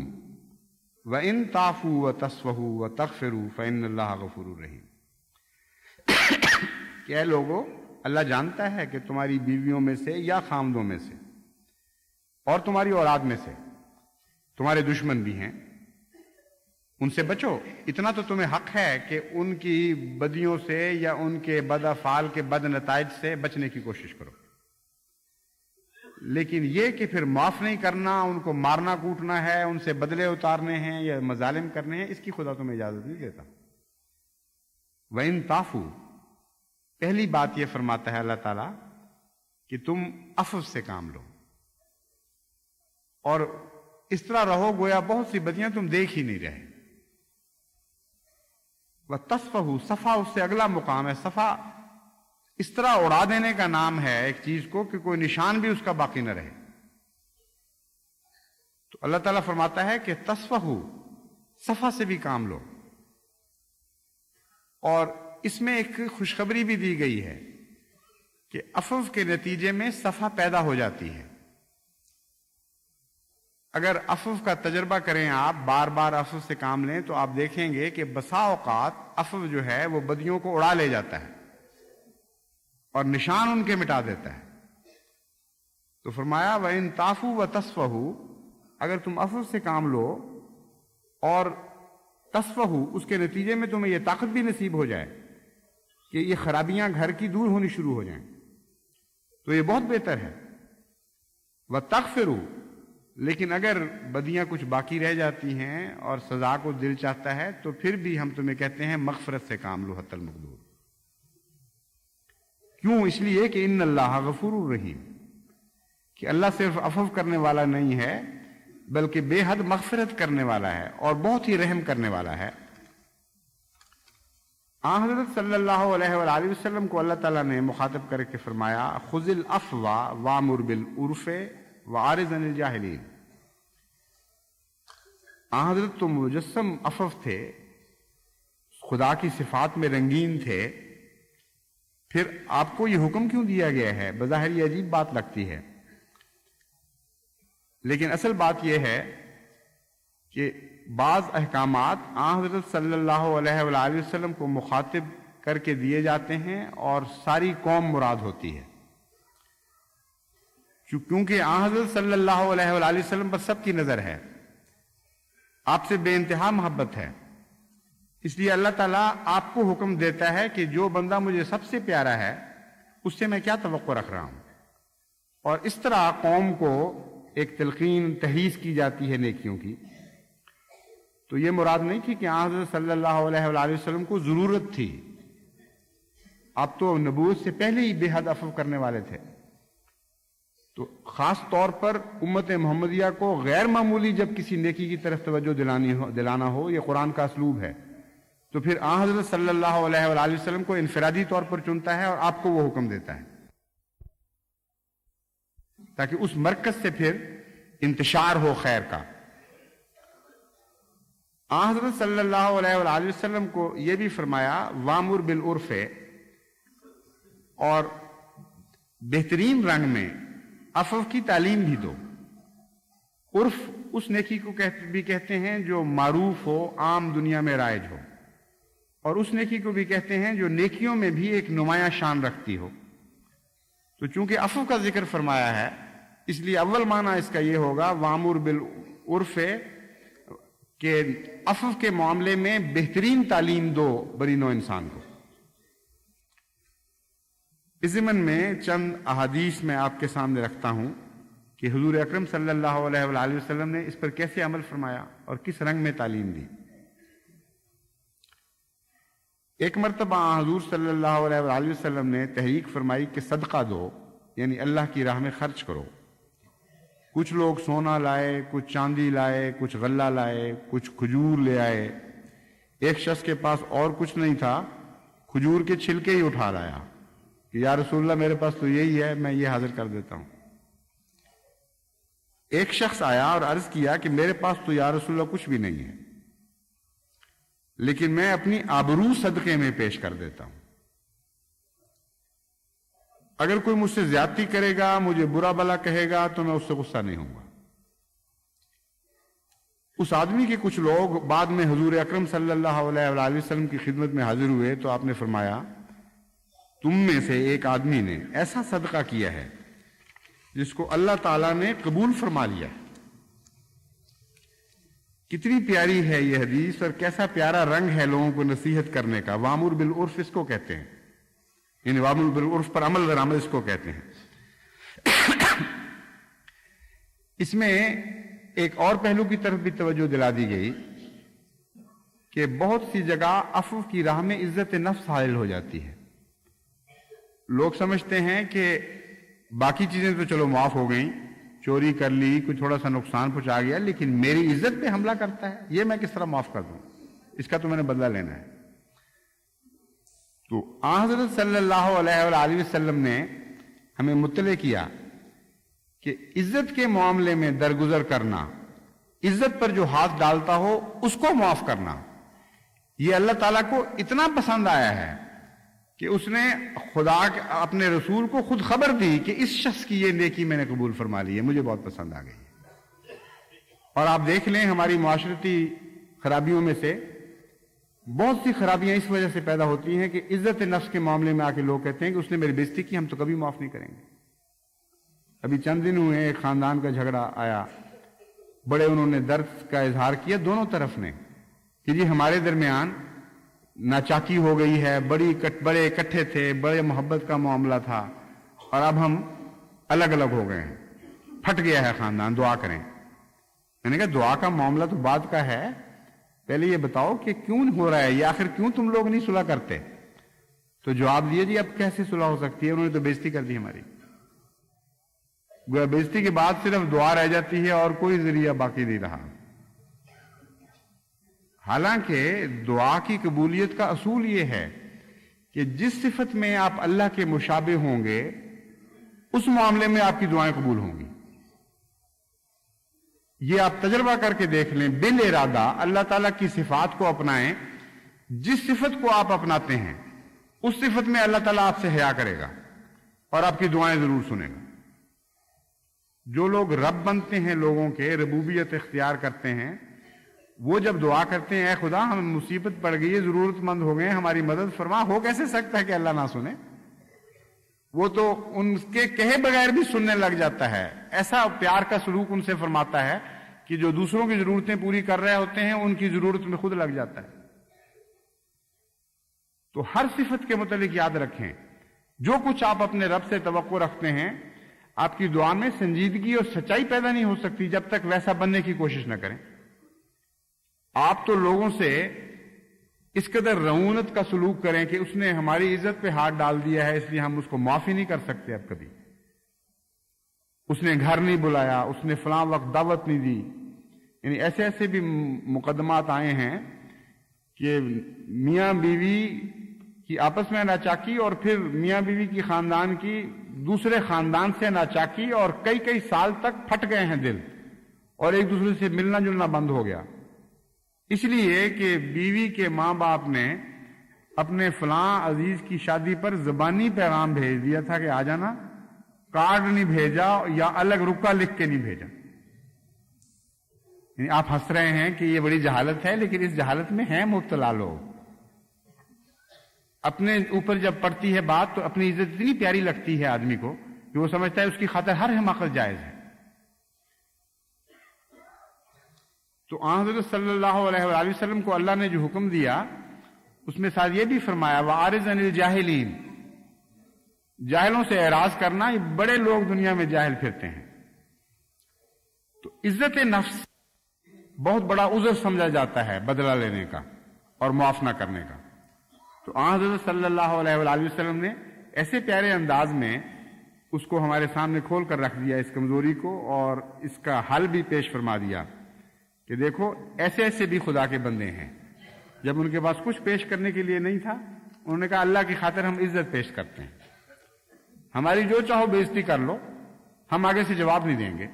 وَإِن تَعْفُوا وَتَصْفَحُوا وَتَغْفِرُوا فَإِنَّ اللَّهَ غَفُورٌ رَحِيمٌ. کہ اے لوگو، اللہ جانتا ہے کہ تمہاری بیویوں میں سے یا خامدوں میں سے اور تمہاری اولاد میں سے تمہارے دشمن بھی ہیں، ان سے بچو. اتنا تو تمہیں حق ہے کہ ان کی بدیوں سے یا ان کے بد افعال کے بد نتائج سے بچنے کی کوشش کرو. لیکن یہ کہ پھر معاف نہیں کرنا، ان کو مارنا کوٹنا ہے، ان سے بدلے اتارنے ہیں یا مظالم کرنے ہیں، اس کی خدا تمہیں اجازت نہیں دیتا. وَإِن تَعْفُوا، پہلی بات یہ فرماتا ہے اللہ تعالیٰ کہ تم عفو سے کام لو اور اس طرح رہو گویا بہت سی بدیاں تم دیکھ ہی نہیں رہے. وَتَصْفَحُوا، صفا اس سے اگلا مقام ہے. صفا اس طرح اڑا دینے کا نام ہے ایک چیز کو کہ کوئی نشان بھی اس کا باقی نہ رہے. تو اللہ تعالیٰ فرماتا ہے کہ تصفحوا، صفا سے بھی کام لو. اور اس میں ایک خوشخبری بھی دی گئی ہے کہ عفو کے نتیجے میں صفا پیدا ہو جاتی ہے. اگر عفو کا تجربہ کریں، آپ بار بار عفو سے کام لیں تو آپ دیکھیں گے کہ بسا اوقات عفو جو ہے وہ بدیوں کو اڑا لے جاتا ہے اور نشان ان کے مٹا دیتا ہے. تو فرمایا وَإِن تَعْفُوا وَتَصْفَحُوا، اگر تم عفو سے کام لو اور تصفحوا، اس کے نتیجے میں تمہیں یہ طاقت بھی نصیب ہو جائے کہ یہ خرابیاں گھر کی دور ہونی شروع ہو جائیں، تو یہ بہت بہتر ہے. وَتَغْفِرُوا، لیکن اگر بدیاں کچھ باقی رہ جاتی ہیں اور سزا کو دل چاہتا ہے تو پھر بھی ہم تمہیں کہتے ہیں مغفرت سے کام لو حتی المقدور. کیوں؟ اس لیے کہ ان اللہ غفور الرحیم، کہ اللہ صرف عفو کرنے والا نہیں ہے بلکہ بے حد مغفرت کرنے والا ہے اور بہت ہی رحم کرنے والا ہے. حضرت صلی اللہ علیہ وآلہ وسلم کو اللہ تعالیٰ نے مخاطب کر کے فرمایا خذ العفو وامر بالعرف وعارض عن الجاہلین. حضرت تو مجسم عفو تھے، خدا کی صفات میں رنگین تھے، پھر آپ کو یہ حکم کیوں دیا گیا ہے؟ بظاہر یہ عجیب بات لگتی ہے، لیکن اصل بات یہ ہے کہ بعض احکامات حضرت صلی اللہ علیہ وآلہ وسلم کو مخاطب کر کے دیے جاتے ہیں اور ساری قوم مراد ہوتی ہے، کیونکہ حضرت صلی اللہ علیہ وآلہ وسلم پر سب کی نظر ہے، آپ سے بے انتہا محبت ہے. اس لیے اللہ تعالیٰ آپ کو حکم دیتا ہے کہ جو بندہ مجھے سب سے پیارا ہے اس سے میں کیا توقع رکھ رہا ہوں. اور اس طرح قوم کو ایک تلقین تحریض کی جاتی ہے نیکیوں کی. تو یہ مراد نہیں تھی کہ حضرت صلی اللہ علیہ وآلہ وسلم کو ضرورت تھی، آپ تو نبوت سے پہلے ہی بے حد عفو کرنے والے تھے. تو خاص طور پر امت محمدیہ کو غیر معمولی جب کسی نیکی کی طرف توجہ دلانا ہو، یہ قرآن کا اسلوب ہے، تو پھر حضرت صلی اللہ علیہ وآلہ وسلم کو انفرادی طور پر چنتا ہے اور آپ کو وہ حکم دیتا ہے تاکہ اس مرکز سے پھر انتشار ہو خیر کا. حضرت صلی اللہ علیہ وآلہ وسلم کو یہ بھی فرمایا وامر بالعرف، اور بہترین رنگ میں عفو کی تعلیم بھی دو. عرف اس نیکی کو بھی کہتے ہیں جو معروف ہو، عام دنیا میں رائج ہو، اور اس نیکی کو بھی کہتے ہیں جو نیکیوں میں بھی ایک نمایاں شان رکھتی ہو. تو چونکہ عفو کا ذکر فرمایا ہے اس لیے اول معنی اس کا یہ ہوگا وامر بالعرف، کہ عفو کے معاملے میں بہترین تعلیم دو بنی نوع انسان کو. اس ضمن میں چند احادیث میں آپ کے سامنے رکھتا ہوں کہ حضور اکرم صلی اللہ علیہ وآلہ وسلم نے اس پر کیسے عمل فرمایا اور کس رنگ میں تعلیم دی. ایک مرتبہ حضور صلی اللہ علیہ وآلہ وسلم نے تحریک فرمائی کہ صدقہ دو، یعنی اللہ کی راہ میں خرچ کرو۔ کچھ لوگ سونا لائے، کچھ چاندی لائے، کچھ غلہ لائے، کچھ کھجور لے آئے۔ ایک شخص کے پاس اور کچھ نہیں تھا، کھجور کے چھلکے ہی اٹھا لایا کہ یا رسول اللہ میرے پاس تو یہی ہے، میں یہ حاضر کر دیتا ہوں۔ ایک شخص آیا اور عرض کیا کہ میرے پاس تو یا رسول اللہ کچھ بھی نہیں ہے، لیکن میں اپنی آبرو صدقے میں پیش کر دیتا ہوں۔ اگر کوئی مجھ سے زیادتی کرے گا، مجھے برا بلا کہے گا تو میں اس سے غصہ نہیں ہوں گا۔ اس آدمی کے کچھ لوگ بعد میں حضور اکرم صلی اللہ علیہ وآلہ وسلم کی خدمت میں حاضر ہوئے تو آپ نے فرمایا تم میں سے ایک آدمی نے ایسا صدقہ کیا ہے جس کو اللہ تعالیٰ نے قبول فرما لیا۔ کتنی پیاری ہے یہ حدیث اور کیسا پیارا رنگ ہے لوگوں کو نصیحت کرنے کا۔ وامر بالعرف اس کو کہتے ہیں، یعنی وامر بالعرف پر عمل درآمد اس کو کہتے ہیں۔ اس میں ایک اور پہلو کی طرف بھی توجہ دلا دی گئی کہ بہت سی جگہ عفو کی راہ میں عزت نفس حائل ہو جاتی ہے۔ لوگ سمجھتے ہیں کہ باقی چیزیں تو چلو معاف ہو گئیں، چوری کر لی، کوئی تھوڑا سا نقصان پہنچا گیا، لیکن میری عزت پہ حملہ کرتا ہے، یہ میں کس طرح معاف کر دوں، اس کا تو میں نے بدلہ لینا ہے۔ تو حضرت صلی اللہ علیہ وآلہ وسلم نے ہمیں مطلع کیا کہ عزت کے معاملے میں درگزر کرنا، عزت پر جو ہاتھ ڈالتا ہو اس کو معاف کرنا، یہ اللہ تعالیٰ کو اتنا پسند آیا ہے کہ اس نے خدا اپنے رسول کو خود خبر دی کہ اس شخص کی یہ نیکی میں نے قبول فرما لی ہے، مجھے بہت پسند آ گئی۔ اور آپ دیکھ لیں ہماری معاشرتی خرابیوں میں سے بہت سی خرابیاں اس وجہ سے پیدا ہوتی ہیں کہ عزت نفس کے معاملے میں آ کے لوگ کہتے ہیں کہ اس نے میری بےزتی کی، ہم تو کبھی معاف نہیں کریں گے۔ ابھی چند دن ہوئے ایک خاندان کا جھگڑا آیا، بڑے انہوں نے درد کا اظہار کیا دونوں طرف نے کہ جی ہمارے درمیان ناچاکی ہو گئی ہے، بڑے اکٹھے تھے، بڑے محبت کا معاملہ تھا، اور اب ہم الگ الگ ہو گئے ہیں، پھٹ گیا ہے خاندان، دعا کریں۔ میں نے کہا دعا کا معاملہ تو بعد کا ہے، پہلے یہ بتاؤ کہ کیوں ہو رہا ہے یہ، آخر کیوں تم لوگ نہیں صلح کرتے؟ تو جواب دیا جی اب کیسے صلح ہو سکتی ہے، انہوں نے تو بےزتی کر دی ہماری۔ بےزتی کے بعد صرف دعا رہ جاتی ہے اور کوئی ذریعہ باقی نہیں رہا۔ حالانکہ دعا کی قبولیت کا اصول یہ ہے کہ جس صفت میں آپ اللہ کے مشابہ ہوں گے اس معاملے میں آپ کی دعائیں قبول ہوں گی۔ یہ آپ تجربہ کر کے دیکھ لیں، بال ارادہ اللہ تعالیٰ کی صفات کو اپنائیں، جس صفت کو آپ اپناتے ہیں اس صفت میں اللہ تعالیٰ آپ سے حیا کرے گا اور آپ کی دعائیں ضرور سنے گا۔ جو لوگ رب بنتے ہیں، لوگوں کے ربوبیت اختیار کرتے ہیں، وہ جب دعا کرتے ہیں اے خدا ہم مصیبت پڑ گئی ہے، ضرورت مند ہو گئے، ہماری مدد فرما، ہو کیسے سکتا ہے کہ اللہ نہ سنے؟ وہ تو ان کے کہے بغیر بھی سننے لگ جاتا ہے۔ ایسا پیار کا سلوک ان سے فرماتا ہے کہ جو دوسروں کی ضرورتیں پوری کر رہے ہوتے ہیں ان کی ضرورت میں خود لگ جاتا ہے۔ تو ہر صفت کے متعلق یاد رکھیں، جو کچھ آپ اپنے رب سے توقع رکھتے ہیں، آپ کی دعا میں سنجیدگی اور سچائی پیدا نہیں ہو سکتی جب تک ویسا بننے کی کوشش نہ کریں۔ آپ تو لوگوں سے اس قدر رعونت کا سلوک کریں کہ اس نے ہماری عزت پہ ہاتھ ڈال دیا ہے، اس لیے ہم اس کو معافی نہیں کر سکتے اب کبھی۔ اس نے گھر نہیں بلایا، اس نے فلاں وقت دعوت نہیں دی، یعنی ایسے ایسے بھی مقدمات آئے ہیں کہ میاں بیوی کی آپس میں ناچاکی اور پھر میاں بیوی کی خاندان کی دوسرے خاندان سے ناچاکی، اور کئی کئی سال تک پھٹ گئے ہیں دل اور ایک دوسرے سے ملنا جلنا بند ہو گیا، اس لیے کہ بیوی کے ماں باپ نے اپنے فلاں عزیز کی شادی پر زبانی پیغام بھیج دیا تھا کہ آ جانا، کارڈ نہیں بھیجا یا الگ رکا لکھ کے نہیں بھیجا۔ یعنی آپ ہنس رہے ہیں کہ یہ بڑی جہالت ہے، لیکن اس جہالت میں ہیں مبتلا لوگ۔ اپنے اوپر جب پڑتی ہے بات تو اپنی عزت اتنی پیاری لگتی ہے آدمی کو کہ وہ سمجھتا ہے اس کی خاطر ہر حماقت جائز ہے۔ تو حضرت صلی اللہ علیہ وآلہ وسلم کو اللہ نے جو حکم دیا اس میں ساتھ یہ بھی فرمایا وَأَعْرِضْ عَنِ الْجَاهِلِينَ، جاہلوں سے اعراض کرنا، یہ بڑے لوگ دنیا میں جاہل پھرتے ہیں۔ تو عزت نفس بہت بڑا عذر سمجھا جاتا ہے بدلہ لینے کا اور معاف نہ کرنے کا۔ تو تو حضرت صلی اللہ علیہ وآلہ وسلم نے ایسے پیارے انداز میں اس کو ہمارے سامنے کھول کر رکھ دیا، اس کمزوری کو، اور اس کا حل بھی پیش فرما دیا کہ دیکھو ایسے ایسے بھی خدا کے بندے ہیں۔ جب ان کے پاس کچھ پیش کرنے کے لیے نہیں تھا، انہوں نے کہا اللہ کی خاطر ہم عزت پیش کرتے ہیں، ہماری جو چاہو بےزتی کر لو، ہم آگے سے جواب نہیں دیں گے۔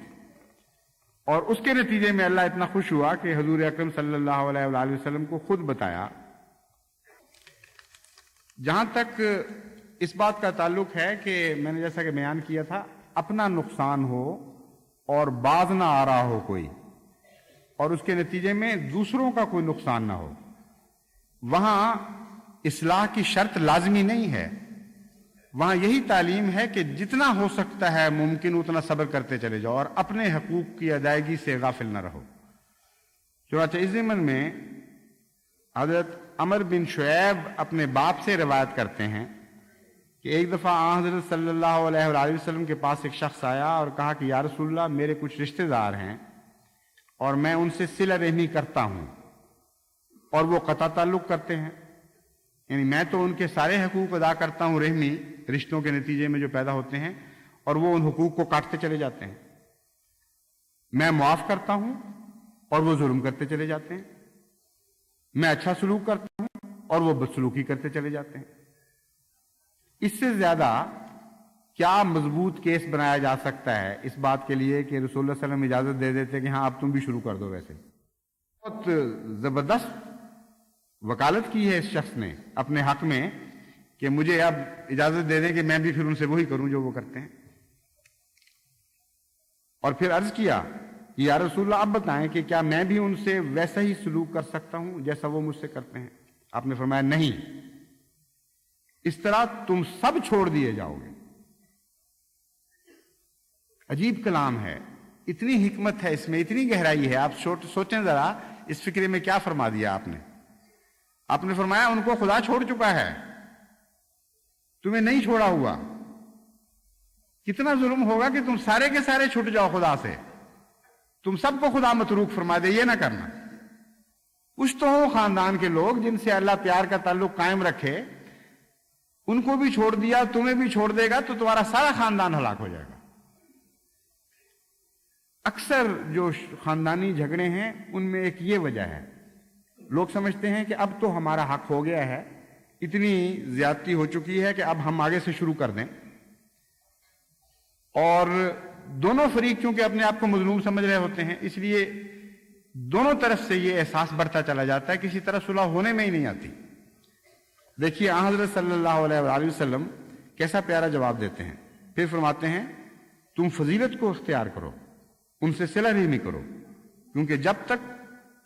اور اس کے نتیجے میں اللہ اتنا خوش ہوا کہ حضور اکرم صلی اللہ علیہ وآلہ وسلم کو خود بتایا۔ جہاں تک اس بات کا تعلق ہے کہ میں نے جیسا کہ بیان کیا تھا، اپنا نقصان ہو اور باز نہ آ رہا ہو کوئی، اور اس کے نتیجے میں دوسروں کا کوئی نقصان نہ ہو، وہاں اصلاح کی شرط لازمی نہیں ہے۔ وہاں یہی تعلیم ہے کہ جتنا ہو سکتا ہے ممکن اتنا صبر کرتے چلے جاؤ اور اپنے حقوق کی ادائیگی سے غافل نہ رہو۔ چنانچہ اس ضمن میں حضرت عمر بن شعیب اپنے باپ سے روایت کرتے ہیں کہ ایک دفعہ حضرت صلی اللہ علیہ وآلہ وسلم کے پاس ایک شخص آیا اور کہا کہ یا رسول اللہ، میرے کچھ رشتہ دار ہیں اور میں ان سے صلہ رحمی کرتا ہوں اور وہ قطع تعلق کرتے ہیں، یعنی میں تو ان کے سارے حقوق ادا کرتا ہوں رحمی رشتوں کے نتیجے میں جو پیدا ہوتے ہیں، اور وہ ان حقوق کو کاٹتے چلے جاتے ہیں۔ میں معاف کرتا ہوں اور وہ ظلم کرتے چلے جاتے ہیں۔ میں اچھا سلوک کرتا ہوں اور وہ بدسلوکی کرتے چلے جاتے ہیں۔ اس سے زیادہ کیا مضبوط کیس بنایا جا سکتا ہے اس بات کے لیے کہ رسول اللہ صلی اللہ علیہ وسلم اجازت دے دیتے کہ ہاں اب تم بھی شروع کر دو؟ ویسے بہت زبردست وکالت کی ہے اس شخص نے اپنے حق میں کہ مجھے اب اجازت دے دیں کہ میں بھی پھر ان سے وہی کروں جو وہ کرتے ہیں۔ اور پھر عرض کیا کہ یا رسول اللہ، اب بتائیں کہ کیا میں بھی ان سے ویسا ہی سلوک کر سکتا ہوں جیسا وہ مجھ سے کرتے ہیں؟ آپ نے فرمایا نہیں، اس طرح تم سب چھوڑ دیے جاؤ گے۔ عجیب کلام ہے، اتنی حکمت ہے اس میں، اتنی گہرائی ہے۔ آپ سوچیں ذرا اس فکرے میں کیا فرما دیا آپ نے۔ آپ نے فرمایا ان کو خدا چھوڑ چکا ہے، تمہیں نہیں چھوڑا ہوا۔ کتنا ظلم ہوگا کہ تم سارے کے سارے چھوٹ جاؤ خدا سے، تم سب کو خدا متروک فرما دے۔ یہ نہ کرنا۔ کچھ تو ہو خاندان کے لوگ جن سے اللہ پیار کا تعلق قائم رکھے، ان کو بھی چھوڑ دیا، تمہیں بھی چھوڑ دے گا تو تمہارا سارا خاندان ہلاک ہو جائے گا۔ اکثر جو خاندانی جھگڑے ہیں ان میں ایک یہ وجہ ہے، لوگ سمجھتے ہیں کہ اب تو ہمارا حق ہو گیا ہے، اتنی زیادتی ہو چکی ہے کہ اب ہم آگے سے شروع کر دیں۔ اور دونوں فریق چونکہ اپنے آپ کو مظلوم سمجھ رہے ہوتے ہیں، اس لیے دونوں طرف سے یہ احساس بڑھتا چلا جاتا ہے، کسی طرح صلح ہونے میں ہی نہیں آتی۔ دیکھیے حضرت صلی اللہ علیہ وآلہ وسلم کیسا پیارا جواب دیتے ہیں۔ پھر فرماتے ہیں تم فضیلت کو اختیار کرو، ان سے صلہ رحمی کرو، کیونکہ جب تک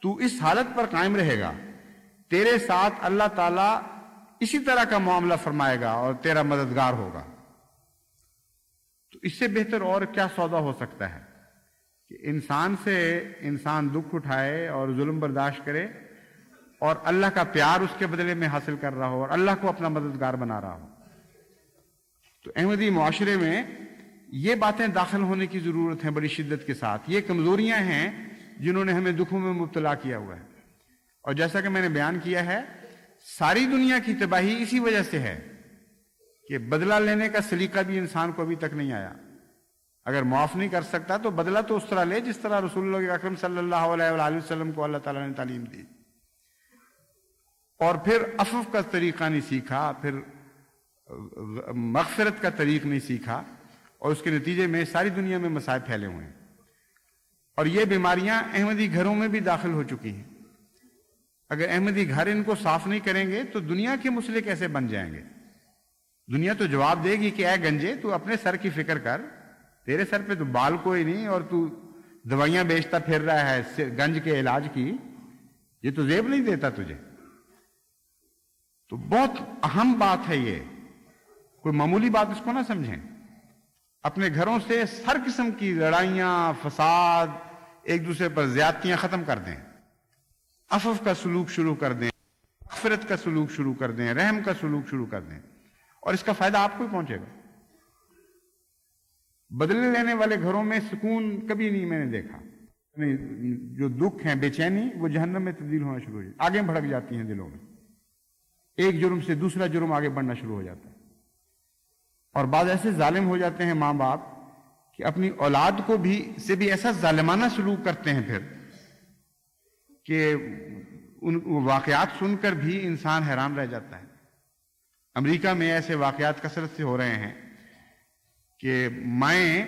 تو اس حالت پر قائم رہے گا تیرے ساتھ اللہ تعالیٰ اسی طرح کا معاملہ فرمائے گا اور تیرا مددگار ہوگا۔ تو اس سے بہتر اور کیا سودا ہو سکتا ہے کہ انسان سے انسان دکھ اٹھائے اور ظلم برداشت کرے اور اللہ کا پیار اس کے بدلے میں حاصل کر رہا ہو اور اللہ کو اپنا مددگار بنا رہا ہو۔ تو احمدی معاشرے میں یہ باتیں داخل ہونے کی ضرورت ہے بڑی شدت کے ساتھ۔ یہ کمزوریاں ہیں جنہوں نے ہمیں دکھوں میں مبتلا کیا ہوا ہے، اور جیسا کہ میں نے بیان کیا ہے ساری دنیا کی تباہی اسی وجہ سے ہے کہ بدلہ لینے کا سلیقہ بھی انسان کو ابھی تک نہیں آیا۔ اگر معاف نہیں کر سکتا تو بدلہ تو اس طرح لے جس طرح رسول اللہ اکرم صلی اللہ علیہ وآلہ وسلم کو اللہ تعالیٰ نے تعلیم دی۔ اور پھر عفو کا طریقہ نہیں سیکھا، پھر مغفرت کا طریق نہیں سیکھا، اور اس کے نتیجے میں ساری دنیا میں مسائب پھیلے ہوئے ہیں، اور یہ بیماریاں احمدی گھروں میں بھی داخل ہو چکی ہیں۔ اگر احمدی گھر ان کو صاف نہیں کریں گے تو دنیا کے مسئلے کیسے بن جائیں گے؟ دنیا تو جواب دے گی کہ اے گنجے تو اپنے سر کی فکر کر، تیرے سر پہ تو بال کوئی نہیں اور تو دوائیاں بیچتا پھر رہا ہے گنج کے علاج کی، یہ تو زیب نہیں دیتا تجھے۔ تو بہت اہم بات ہے یہ، کوئی معمولی بات اس کو نہ سمجھیں۔ اپنے گھروں سے ہر قسم کی لڑائیاں، فساد، ایک دوسرے پر زیادتیاں ختم کر دیں، عفو کا سلوک شروع کر دیں، مغفرت کا سلوک شروع کر دیں، رحم کا سلوک شروع کر دیں، اور اس کا فائدہ آپ کو ہی پہنچے گا۔ بدلے لینے والے گھروں میں سکون کبھی نہیں میں نے دیکھا، جو دکھ ہیں، بے چینی، وہ جہنم میں تبدیل ہونا شروع ہو جاتی، آگے بھڑک جاتی ہیں دلوں میں۔ ایک جرم سے دوسرا جرم آگے بڑھنا شروع ہو جاتا ہے. اور بعض ایسے ظالم ہو جاتے ہیں ماں باپ کہ اپنی اولاد کو سے بھی ایسا ظالمانہ سلوک کرتے ہیں پھر کہ ان واقعات سن کر بھی انسان حیران رہ جاتا ہے. امریکہ میں ایسے واقعات کثرت سے ہو رہے ہیں کہ مائیں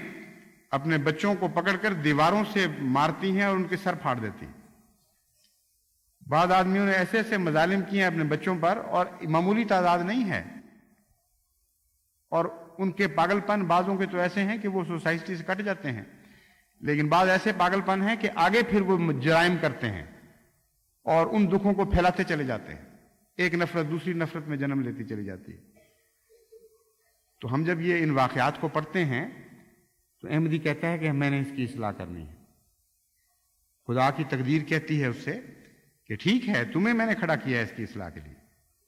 اپنے بچوں کو پکڑ کر دیواروں سے مارتی ہیں اور ان کے سر پھاڑ دیتی. بعض آدمیوں نے ایسے ایسے مظالم کیے ہیں اپنے بچوں پر، اور معمولی تعداد نہیں ہے. اور ان کے پاگل پن بعضوں کے تو ایسے ہیں کہ وہ سوسائٹی سے کٹ جاتے ہیں، لیکن بعض ایسے پاگل پن ہیں کہ آگے پھر وہ جرائم کرتے ہیں اور ان دکھوں کو پھیلاتے چلے جاتے ہیں. ایک نفرت دوسری نفرت میں جنم لیتی چلی جاتی ہے. تو ہم جب یہ ان واقعات کو پڑھتے ہیں تو احمدی کہتا ہے کہ میں نے اس کی اصلاح کرنی ہے. خدا کی تقدیر کہتی ہے اس سے کہ ٹھیک ہے تمہیں میں نے کھڑا کیا ہے اس کی اصلاح کے لیے،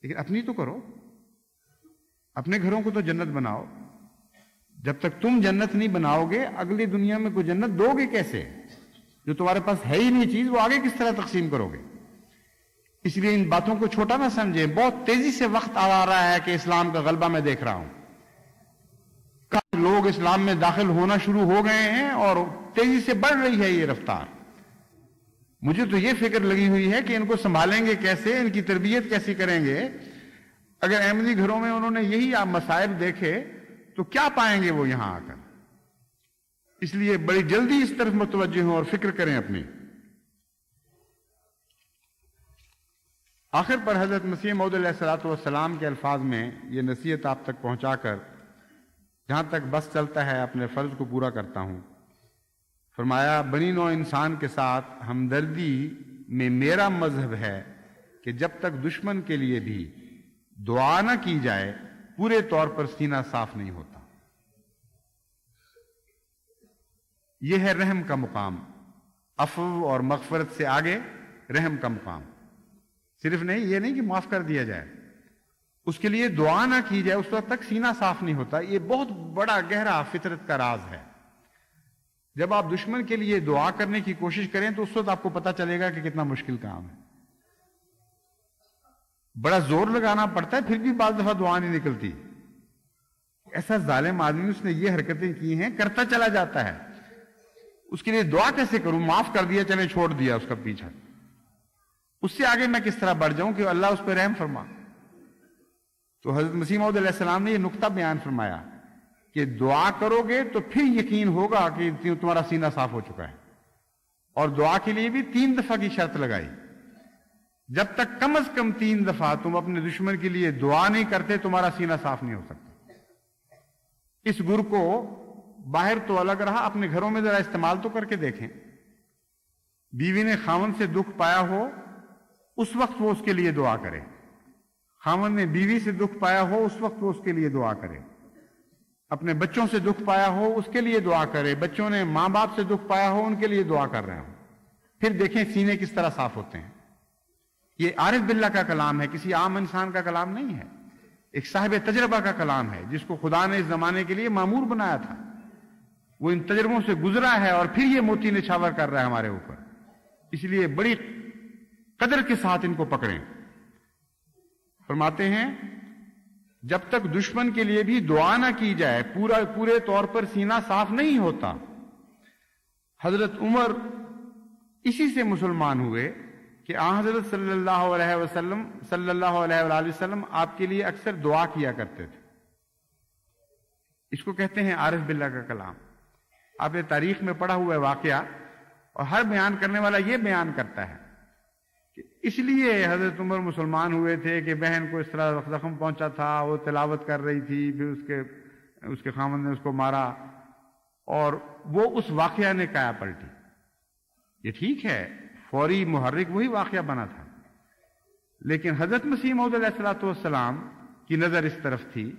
لیکن اپنی تو کرو. اپنے گھروں کو تو جنت بناؤ. جب تک تم جنت نہیں بناؤ گے اگلی دنیا میں کوئی جنت دو گے کیسے؟ جو تمہارے پاس ہے ہی نہیں چیز وہ آگے کس طرح تقسیم کرو گے؟ اس لیے ان باتوں کو چھوٹا نہ سمجھیں. بہت تیزی سے وقت آ رہا ہے کہ اسلام کا غلبہ میں دیکھ رہا ہوں. لوگ اسلام میں داخل ہونا شروع ہو گئے ہیں اور تیزی سے بڑھ رہی ہے یہ رفتار. مجھے تو یہ فکر لگی ہوئی ہے کہ ان کو سنبھالیں گے کیسے، ان کی تربیت کیسی کریں گے. اگر احمدی گھروں میں انہوں نے یہی آپ مسائل دیکھے تو کیا پائیں گے وہ یہاں آ کر؟ اس لیے بڑی جلدی اس طرف متوجہ ہوں اور فکر کریں اپنی. آخر پر حضرت مسیح موعود علیہ الصلوۃ والسلام کے الفاظ میں یہ نصیحت آپ تک پہنچا کر جہاں تک بس چلتا ہے اپنے فرض کو پورا کرتا ہوں. فرمایا بنی نوع انسان کے ساتھ ہمدردی میں میرا مذہب ہے کہ جب تک دشمن کے لیے بھی دعا نہ کی جائے پورے طور پر سینہ صاف نہیں ہوتا. یہ ہے رحم کا مقام. عفو اور مغفرت سے آگے رحم کا مقام. صرف نہیں یہ نہیں کہ معاف کر دیا جائے، اس کے لیے دعا نہ کی جائے اس وقت تک سینہ صاف نہیں ہوتا. یہ بہت بڑا گہرا فطرت کا راز ہے. جب آپ دشمن کے لیے دعا کرنے کی کوشش کریں تو اس وقت آپ کو پتا چلے گا کہ کتنا مشکل کام ہے. بڑا زور لگانا پڑتا ہے پھر بھی بعض دفعہ دعا نہیں نکلتی. ایسا ظالم آدمی اس نے یہ حرکتیں کی ہیں کرتا چلا جاتا ہے. اس کے لیے دعا کیسے کروں؟ معاف کر دیا چلے چھوڑ دیا اس کا پیچھا. اس سے آگے میں کس طرح بڑھ جاؤں کہ اللہ اس پہ رحم فرما. تو حضرت مسیح موعود علیہ السلام نے یہ نقطہ بیان فرمایا کہ دعا کرو گے تو پھر یقین ہوگا کہ تمہارا سینہ صاف ہو چکا ہے. اور دعا کے لیے بھی 3 دفعہ کی شرط لگائی. جب تک کم از کم 3 دفعہ تم اپنے دشمن کے لیے دعا نہیں کرتے تمہارا سینہ صاف نہیں ہو سکتا. اس گر کو باہر تو الگ رہا، اپنے گھروں میں ذرا استعمال تو کر کے دیکھیں. بیوی نے خاوند سے دکھ پایا ہو اس وقت وہ اس کے لیے دعا کرے. خاوند نے بیوی سے دکھ پایا ہو اس وقت وہ اس کے لیے دعا کرے. اپنے بچوں سے دکھ پایا ہو اس کے لیے دعا کرے. بچوں نے ماں باپ سے دکھ پایا ہو ان کے لیے دعا کر رہے ہوں. پھر دیکھیں سینے کس طرح صاف ہوتے ہیں. یہ عارف باللہ کا کلام ہے، کسی عام انسان کا کلام نہیں ہے. ایک صاحب تجربہ کا کلام ہے جس کو خدا نے اس زمانے کے لیے معمور بنایا تھا. وہ ان تجربوں سے گزرا ہے اور پھر یہ موتی نچھاور کر رہا ہے ہمارے اوپر. اس لیے بڑی قدر کے ساتھ ان کو پکڑیں. فرماتے ہیں جب تک دشمن کے لیے بھی دعا نہ کی جائے پورے طور پر سینہ صاف نہیں ہوتا. حضرت عمر اسی سے مسلمان ہوئے کہ حضرت صلی اللہ علیہ وآلہ وسلم آپ کے لیے اکثر دعا کیا کرتے تھے. اس کو کہتے ہیں عارف باللہ کا کلام. آپ نے تاریخ میں پڑھا ہوا ہے واقعہ، اور ہر بیان کرنے والا یہ بیان کرتا ہے کہ اس لیے حضرت عمر مسلمان ہوئے تھے کہ بہن کو اس طرح زخم پہنچا تھا، وہ تلاوت کر رہی تھی، پھر اس کے خامند نے اس کو مارا اور وہ اس واقعہ نے کایا پلٹی. یہ ٹھیک ہے فوری محرک وہی واقعہ بنا تھا، لیکن حضرت مسیح موعود علیہ الصلوۃ والسلام کی نظر اس طرف تھی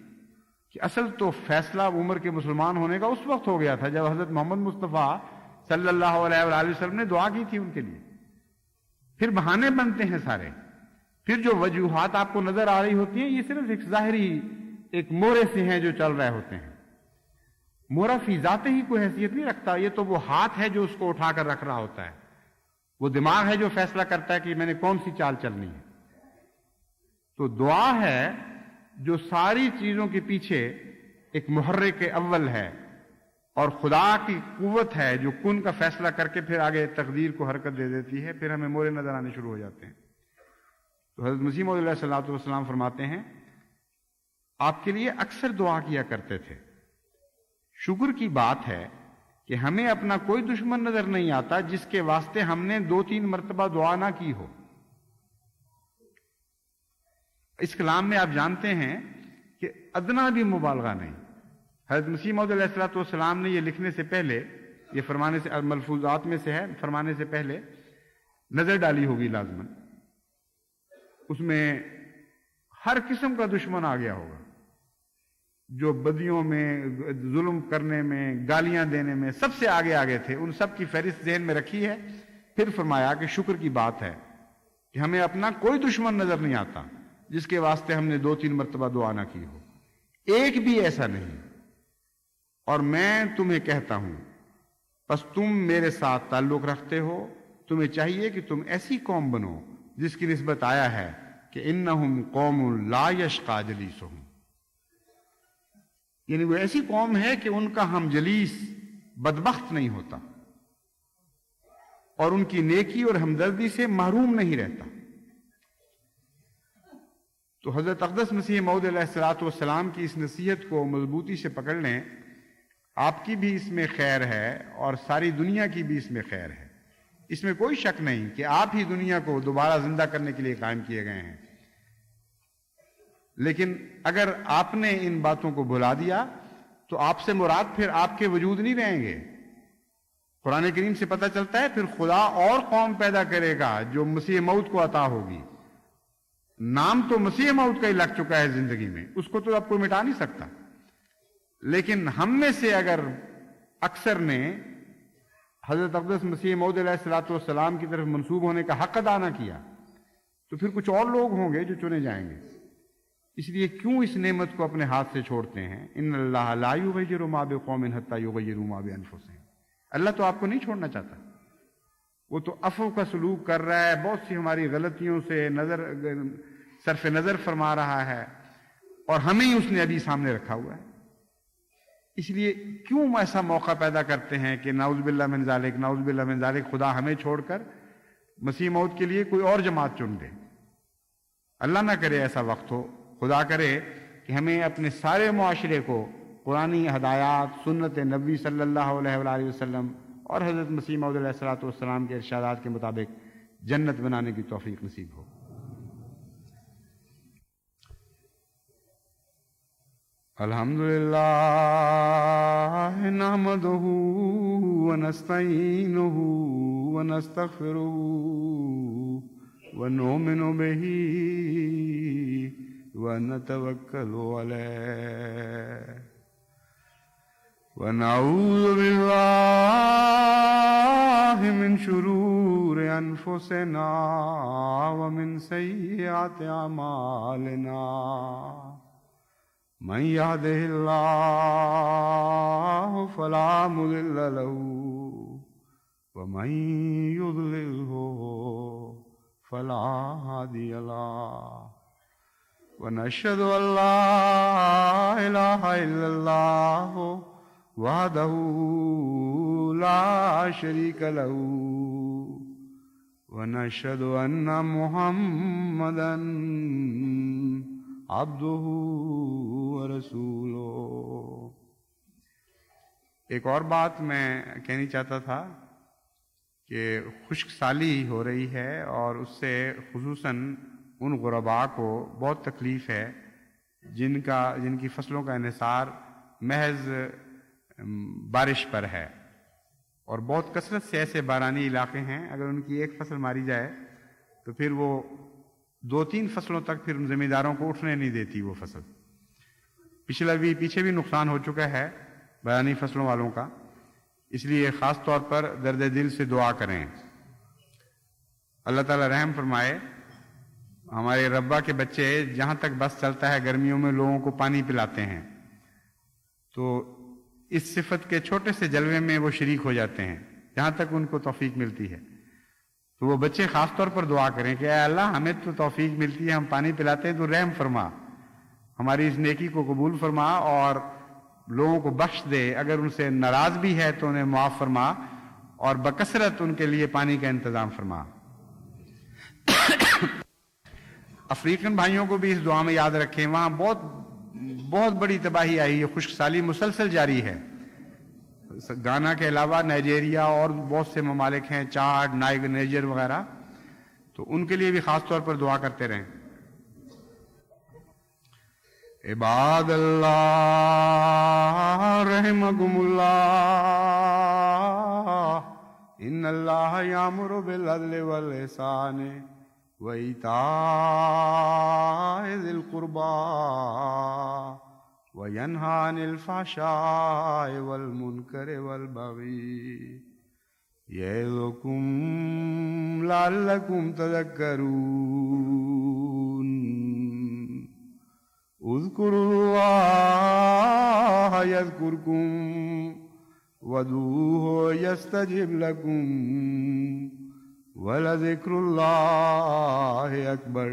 کہ اصل تو فیصلہ عمر کے مسلمان ہونے کا اس وقت ہو گیا تھا جب حضرت محمد مصطفیٰ صلی اللہ علیہ وآلہ وسلم نے دعا کی تھی ان کے لیے. پھر بہانے بنتے ہیں سارے. پھر جو وجوہات آپ کو نظر آ رہی ہوتی ہیں یہ صرف ایک ظاہری ایک مورے سے ہیں جو چل رہے ہوتے ہیں. مورا فی ذاتے ہی کوئی حیثیت نہیں رکھتا. یہ تو وہ ہاتھ ہے جو اس کو اٹھا کر رکھ رہا ہوتا ہے. وہ دماغ ہے جو فیصلہ کرتا ہے کہ میں نے کون سی چال چلنی ہے. تو دعا ہے جو ساری چیزوں کے پیچھے ایک محرک اول ہے، اور خدا کی قوت ہے جو کن کا فیصلہ کر کے پھر آگے تقدیر کو حرکت دے دیتی ہے، پھر ہمیں مورے نظر آنے شروع ہو جاتے ہیں۔ تو حضرت مسیح موعود علیہ الصلوۃ والسلام فرماتے ہیں آپ کے لیے اکثر دعا کیا کرتے تھے۔ شکر کی بات ہے کہ ہمیں اپنا کوئی دشمن نظر نہیں آتا جس کے واسطے ہم نے 2-3 مرتبہ دعا نہ کی ہو۔ اس کلام میں آپ جانتے ہیں کہ ادنا بھی مبالغہ نہیں۔ حضرت مسیح موعود علیہ الصلوۃ والسلام نے یہ لکھنے سے پہلے، یہ فرمانے سے، ملفوظات میں سے ہے، فرمانے سے پہلے نظر ڈالی ہوگی لازماً، اس میں ہر قسم کا دشمن آ گیا ہوگا جو بدیوں میں، ظلم کرنے میں، گالیاں دینے میں سب سے آگے تھے، ان سب کی فہرست ذہن میں رکھی ہے۔ پھر فرمایا کہ شکر کی بات ہے کہ ہمیں اپنا کوئی دشمن نظر نہیں آتا جس کے واسطے ہم نے 2-3 مرتبہ دعا نہ کی ہو، ایک بھی ایسا نہیں۔ اور میں تمہیں کہتا ہوں بس تم میرے ساتھ تعلق رکھتے ہو، تمہیں چاہیے کہ تم ایسی قوم بنو جس کی نسبت آیا ہے کہ انہم قوم لا یشقی جلیسہم، یعنی وہ ایسی قوم ہے کہ ان کا ہم جلیس بدبخت نہیں ہوتا اور ان کی نیکی اور ہمدردی سے محروم نہیں رہتا۔ تو حضرت اقدس مسیح موعود علیہ الصلوۃ والسلام کی اس نصیحت کو مضبوطی سے پکڑ لیں، آپ کی بھی اس میں خیر ہے اور ساری دنیا کی بھی اس میں خیر ہے۔ اس میں کوئی شک نہیں کہ آپ ہی دنیا کو دوبارہ زندہ کرنے کے لیے قائم کیے گئے ہیں، لیکن اگر آپ نے ان باتوں کو بھلا دیا تو آپ سے مراد پھر آپ کے وجود نہیں رہیں گے۔ قرآن کریم سے پتہ چلتا ہے پھر خدا اور قوم پیدا کرے گا جو مسیح موعود کو عطا ہوگی۔ نام تو مسیح موعود کا ہی لگ چکا ہے زندگی میں، اس کو تو اب کوئی مٹا نہیں سکتا، لیکن ہم میں سے اگر اکثر نے حضرت اقدس مسیح موعود علیہ الصلوۃ والسلام کی طرف منسوب ہونے کا حق ادا نہ کیا تو پھر کچھ اور لوگ ہوں گے جو چنے جائیں گے۔ اس لیے کیوں اس نعمت کو اپنے ہاتھ سے چھوڑتے ہیں؟ ان اللہ لا یغیر ما بقوم حتی یغیروا ما بانفسہم، اللہ تو آپ کو نہیں چھوڑنا چاہتا، وہ تو عفو کا سلوک کر رہا ہے، بہت سی ہماری غلطیوں سے صرف نظر فرما رہا ہے، اور ہمیں ہی اس نے ابھی سامنے رکھا ہوا ہے۔ اس لیے کیوں ایسا موقع پیدا کرتے ہیں کہ نعوذ باللہ من ذالک، نعوذ باللہ من ذالک، خدا ہمیں چھوڑ کر مسیح موعود کے لیے کوئی اور جماعت چن دے۔ اللہ نہ کرے ایسا وقت ہو، خدا کرے کہ ہمیں اپنے سارے معاشرے کو قرآنی ہدایات، سنت نبی صلی اللہ علیہ وآلہ وسلم اور حضرت مسیح موعود علیہ الصلوۃ والسلام کے ارشادات کے مطابق جنت بنانے کی توفیق نصیب ہو۔ الحمدللہ نحمدہ ونستعینہ ونستغفرہ ونؤمن بہ ونتوکل علیہ ونعوذ باللہ من شرور انفسنا ومن سیئات اعمالنا، من يهده الله فلا مضل له ومن يضلله فلا هادي له، ونشهد أن لا إله إلا الله وحده لا شريك له، ونشهد أن محمدا عبدہ ورسولہ۔ ایک اور بات میں کہنی چاہتا تھا کہ خشک سالی ہو رہی ہے اور اس سے خصوصاً ان غرباء کو بہت تکلیف ہے جن کی فصلوں کا انحصار محض بارش پر ہے، اور بہت کثرت سے ایسے بارانی علاقے ہیں اگر ان کی ایک فصل ماری جائے تو پھر وہ 2-3 فصلوں تک پھر ان زمینداروں کو اٹھنے نہیں دیتی وہ فصل۔ پیچھے بھی نقصان ہو چکا ہے بارانی فصلوں والوں کا، اس لیے خاص طور پر درد دل سے دعا کریں، اللہ تعالیٰ رحم فرمائے۔ ہمارے ربا کے بچے جہاں تک بس چلتا ہے گرمیوں میں لوگوں کو پانی پلاتے ہیں، تو اس صفت کے چھوٹے سے جلوے میں وہ شریک ہو جاتے ہیں جہاں تک ان کو توفیق ملتی ہے۔ تو وہ بچے خاص طور پر دعا کریں کہ اے اللہ ہمیں تو توفیق ملتی ہے، ہم پانی پلاتے ہیں تو رحم فرما، ہماری اس نیکی کو قبول فرما اور لوگوں کو بخش دے، اگر ان سے ناراض بھی ہے تو انہیں معاف فرما اور بکثرت ان کے لیے پانی کا انتظام فرما۔ افریقن بھائیوں کو بھی اس دعا میں یاد رکھیں، وہاں بہت بڑی تباہی آئی ہے، خشک سالی مسلسل جاری ہے۔ گانا کے علاوہ نائجیریا اور بہت سے ممالک ہیں، چاڈ، نائجر وغیرہ، تو ان کے لیے بھی خاص طور پر دعا کرتے رہیں۔ عباد اللہ رحمکم اللہ، ان اللہ یامر بالعدل والاحسان وایتاء ذی القربى وینہی عن الفحشاء والمنکر والبغی یعظکم لعلکم تذکرون۔ اذکروا اللہ یذکرکم وادعوہ یستجب لکم ولذکر اللہ اکبر۔